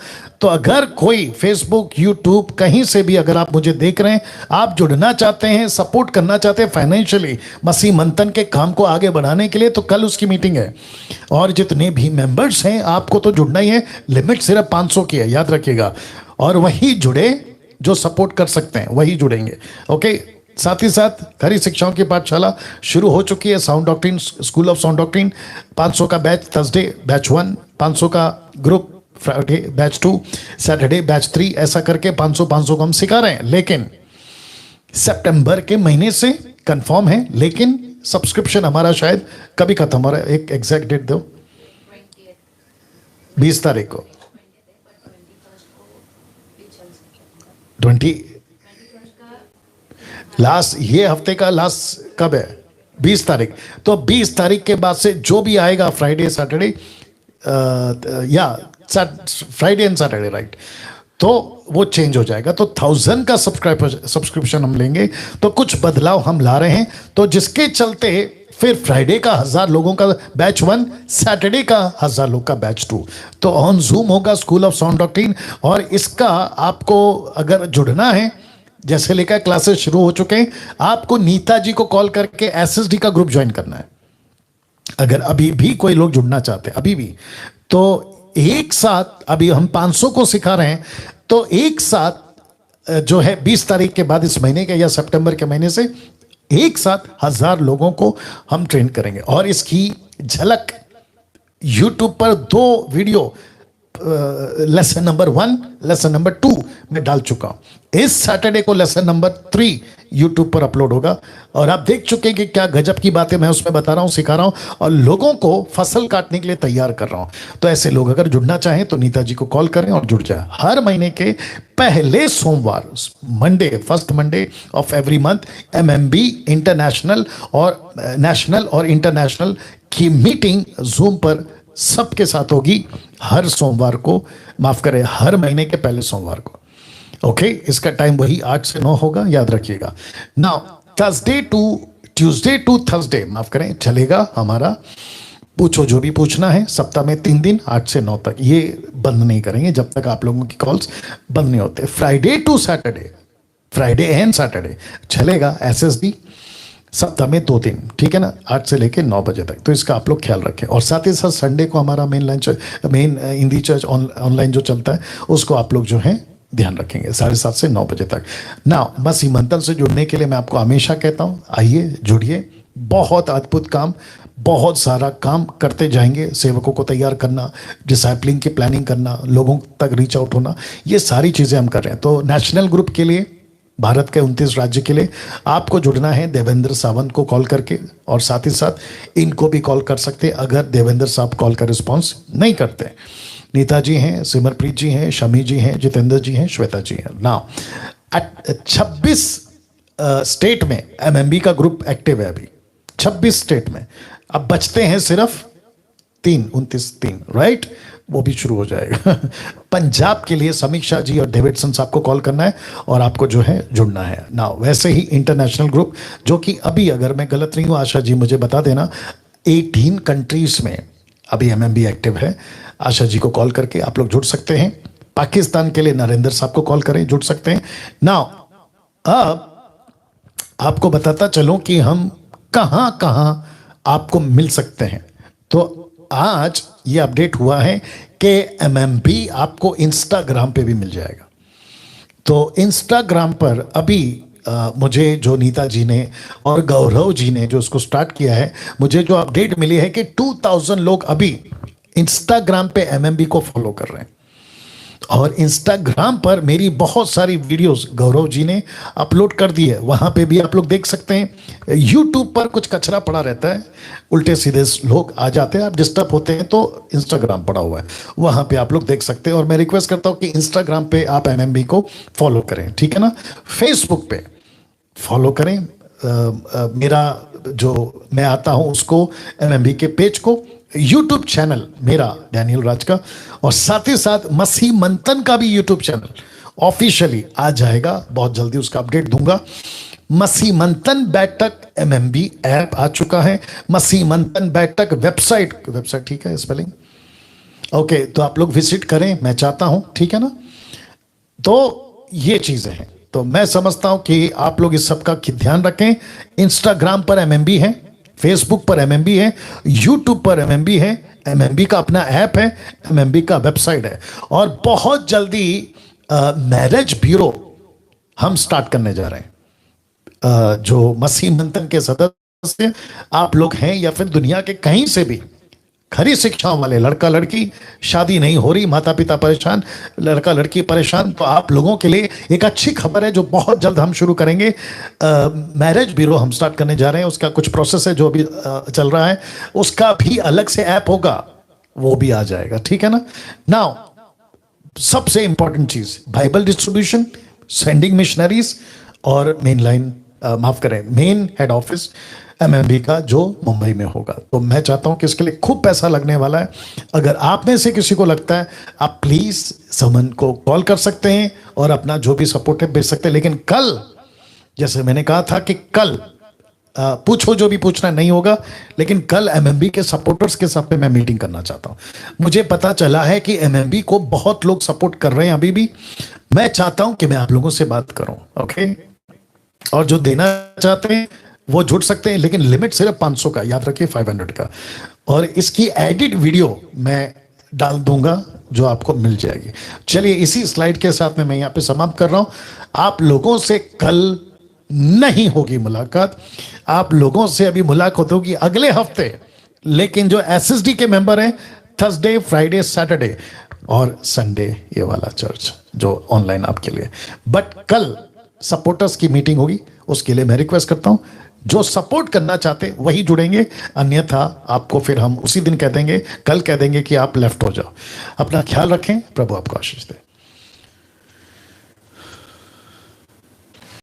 तो अगर कोई फेसबुक, यूट्यूब, कहीं से भी अगर आप मुझे देख रहे हैं, आप जुड़ना चाहते हैं, सपोर्ट करना चाहते हैं फाइनेंशियली मसीह मंथन के काम को आगे बढ़ाने के लिए, तो कल उसकी मीटिंग है। और जितने भी मेंबर्स हैं, आपको तो जुड़ना ही है। लिमिट सिर्फ 500 की है, याद रखिएगा। और वही जुड़े जो सपोर्ट कर सकते हैं, वही जुड़ेंगे। ओके, साथ ही साथ खरी शिक्षाओं की पाठशाला शुरू हो चुकी है। Sound doctrine, school of sound doctrine, 500 का बैच थर्सडे, बैच 1, 500 का group Friday, batch 2, Saturday batch 3, ऐसा करके 500 को हम सिखा रहे हैं। लेकिन सितंबर के महीने से कंफर्म है, लेकिन सब्सक्रिप्शन हमारा शायद कभी खत्म हो रहा है। एक एग्जैक्ट डेट दो। 20 तारीख को, 20 लास्ट, ये हफ्ते का लास्ट कब है? 20 तारीख। तो 20 तारीख के बाद से जो भी आएगा, फ्राइडे, सैटरडे, या फ्राइडे एंड सैटरडे, राइट, तो वो चेंज हो जाएगा। तो 1000 का सब्सक्रिप्शन हम लेंगे। तो कुछ बदलाव हम ला रहे हैं, तो जिसके चलते फिर फ्राइडे का 1000 लोगों का बैच 1, सैटरडे का 1000 लोग का बैच 2। तो ऑन जूम होगा स्कूल ऑफ साउंड डॉक्ट्रिन। और इसका आपको अगर जुड़ना है, जैसे लेकर क्लासेस शुरू हो चुके हैं, आपको नीता जी को कॉल करके SSD का ग्रुप ज्वाइन करना है। अगर अभी भी कोई लोग जुड़ना चाहते हैं, अभी भी, तो एक साथ, अभी हम 500 को सिखा रहे हैं, तो एक साथ जो है 20 तारीख के बाद इस महीने के या सितंबर के महीने से एक साथ 1000 लोगों को हम ट्रेन करेंगे। और इसकी झलक YouTube पर 2 video lesson number 1, lesson number 2 मैं डाल चुका हूं। इस सैटरडे को लेसन नंबर 3 यूट्यूब पर अपलोड होगा और आप देख चुके हैं कि क्या गजब की बातें मैं उसमें बता रहा हूं, सिखा रहा हूं और लोगों को फसल काटने के लिए तैयार कर रहा हूं। तो ऐसे लोग अगर जुड़ना चाहें तो नीता जी को कॉल करें और जुड़ जाए। हर महीने के पहले सोमवार, Monday, first Monday of every month MMB international और नेशनल और इंटरनेशनल की मीटिंग जूम पर सबके साथ होगी हर सोमवार को, माफ करें हर महीने के पहले सोमवार को। ओके, इसका टाइम वही 8 से 9 होगा, याद रखिएगा। Now Thursday to Tuesday to Thursday, माफ करें, चलेगा हमारा पूछो जो भी पूछना है, सप्ताह में 3 दिन 8 से 9 तक। ये बंद नहीं करेंगे जब तक आप लोगों की कॉल्स बंद नहीं होते। Friday to Saturday, Friday and Saturday चलेगा एसएसडी, सप्ताह में 2 दिन, ठीक है ना, 8 से लेके 9 बजे तक। तो इसका आप लोग ख्याल रखें। और साथ ही साथ संडे को हमारा मेन हिंदी चर्च ऑनलाइन जो चलता है उसको आप लोग जो है ध्यान रखेंगे 7:30 से 9 बजे तक। ना मसीह मंथन से जुड़ने के लिए मैं आपको हमेशा कहता हूं, आइए जुड़िए। बहुत अद्भुत काम, बहुत सारा काम करते जाएंगे। सेवकों को तैयार करना, डिसाइपलिंग की प्लानिंग करना, लोगों तक रीच आउट होना, ये सारी चीज़ें हम कर रहे हैं। तो नेशनल ग्रुप के लिए, भारत के 29 राज्य के लिए आपको जुड़ना है देवेंद्र सावंत को कॉल करके, और साथ ही साथ इनको भी कॉल कर सकते हैं अगर देवेंद्र साहब कॉल का रिस्पॉन्स नहीं करते। नीता जी हैं, सिमरप्रीत जी हैं, शमी जी हैं, जितेंद्र जी हैं, श्वेता जी हैं। नाउ 26 स्टेट में एमएमबी का ग्रुप एक्टिव है अभी, 26 स्टेट में। अब बचते हैं सिर्फ 29 राइट, वो भी शुरू हो जाएगा। पंजाब के लिए समीक्षा जी और डेविडसन साहब को कॉल करना है और आपको जो है जुड़ना है ना। वैसे ही इंटरनेशनल ग्रुप जो कि अभी, अगर मैं गलत नहीं हूँ आशा जी मुझे बता देना, 18 कंट्रीज में अभी एमएमबी एक्टिव है। आशा जी को कॉल करके आप लोग जुड़ सकते हैं। पाकिस्तान के लिए नरेंद्र साहब को कॉल करें, जुड़ सकते हैं ना। अब आपको बताता चलूं कि हम कहां कहां आपको मिल सकते हैं। तो आज ये अपडेट हुआ है कि एमएमबी आपको इंस्टाग्राम पे भी मिल जाएगा। तो इंस्टाग्राम पर अभी मुझे जो नीता जी ने और गौरव जी ने जो उसको स्टार्ट किया है, मुझे जो अपडेट मिली है कि 2000 लोग अभी इंस्टाग्राम पे एमएमबी को फॉलो कर रहे हैं। और इंस्टाग्राम पर मेरी बहुत सारी वीडियोस गौरव जी ने अपलोड कर दी है, वहां पे भी आप लोग देख सकते हैं। यूट्यूब पर कुछ कचरा पड़ा रहता है, उल्टे सीधे लोग आ जाते हैं, आप डिस्टर्ब होते हैं, तो इंस्टाग्राम पड़ा हुआ है, वहां पे आप लोग देख सकते हैं। और मैं रिक्वेस्ट करता हूं कि इंस्टाग्राम पे आप एमएमबी को फॉलो करें, ठीक है ना। फेसबुक पे फॉलो करें मेरा जो मैं आता हूं उसको, एमएमबी के पेज को, यूट्यूब चैनल मेरा डैनियल राज का, और साथ ही साथ मसीह मंथन का भी यूट्यूब चैनल ऑफिशियली आ जाएगा बहुत जल्दी, उसका अपडेट दूंगा। मसीह मंथन बैठक एमएमबी ऐप आ चुका है। मसीह मंथन बैठक वेबसाइट ठीक है स्पेलिंग, ओके, तो आप लोग विजिट करें, मैं चाहता हूं, ठीक है ना। तो ये चीजें हैं, तो मैं समझता हूं कि आप लोग इस सब का ध्यान रखें। इंस्टाग्राम पर एमएमबी है, फेसबुक पर एमएमबी है, यूट्यूब पर एमएमबी है, एमएमबी का अपना ऐप है, एमएमबी का वेबसाइट है, और बहुत जल्दी मैरिज ब्यूरो हम स्टार्ट करने जा रहे हैं। जो मसीह मंथन के सदस्य आप लोग हैं या फिर दुनिया के कहीं से भी खरी शिक्षाओं वाले, लड़का लड़की शादी नहीं हो रही, माता पिता परेशान, लड़का लड़की परेशान, तो आप लोगों के लिए एक अच्छी खबर है जो बहुत जल्द हम शुरू करेंगे। मैरिज ब्यूरो हम स्टार्ट करने जा रहे हैं, उसका कुछ प्रोसेस है जो अभी चल रहा है, उसका भी अलग से ऐप होगा, वो भी आ जाएगा, ठीक है ना। नाउ सबसे इंपॉर्टेंट चीज, बाइबल डिस्ट्रीब्यूशन, सेंडिंग मिशनरीज, और मेन लाइन माफ करें मेन हेड ऑफिस एमएमबी का जो मुंबई में होगा। तो मैं चाहता हूं कि इसके लिए खूब पैसा लगने वाला है। अगर आप में से किसी को लगता है, आप प्लीज समन को कॉल कर सकते हैं और अपना जो भी सपोर्ट है भेज सकते हैं। लेकिन कल, जैसे मैंने कहा था कि कल पूछो जो भी पूछना नहीं होगा, लेकिन कल एमएमबी के सपोर्टर्स के साथ में मैं मीटिंग करना चाहता हूं। मुझे पता चला है कि एमएमबी को बहुत लोग सपोर्ट कर रहे हैं अभी भी। मैं चाहता हूं कि मैं आप लोगों से बात करूं, ओके। और जो देना चाहते हैं वो जुड़ सकते हैं, लेकिन लिमिट सिर्फ 500 का, याद रखिए, 500 का। और इसकी एडिट वीडियो मैं डाल दूंगा जो आपको मिल जाएगी। चलिए इसी स्लाइड के साथ में मैं यहां पे समाप्त कर रहा हूं। आप लोगों से कल नहीं होगी मुलाकात, आप लोगों से अभी मुलाकात होगी अगले हफ्ते। लेकिन जो एसएसडी के मेंबर हैं थर्सडे, फ्राइडे, सैटरडे और संडे ये वाला चर्च जो ऑनलाइन आपके लिए। बट कल सपोर्टर्स की मीटिंग होगी, उसके लिए मैं रिक्वेस्ट करता हूं जो सपोर्ट करना चाहते वही जुड़ेंगे, अन्यथा आपको फिर हम उसी दिन कह देंगे, कल कह देंगे कि आप लेफ्ट हो जाओ। अपना ख्याल रखें, प्रभु आपको आशीष दे।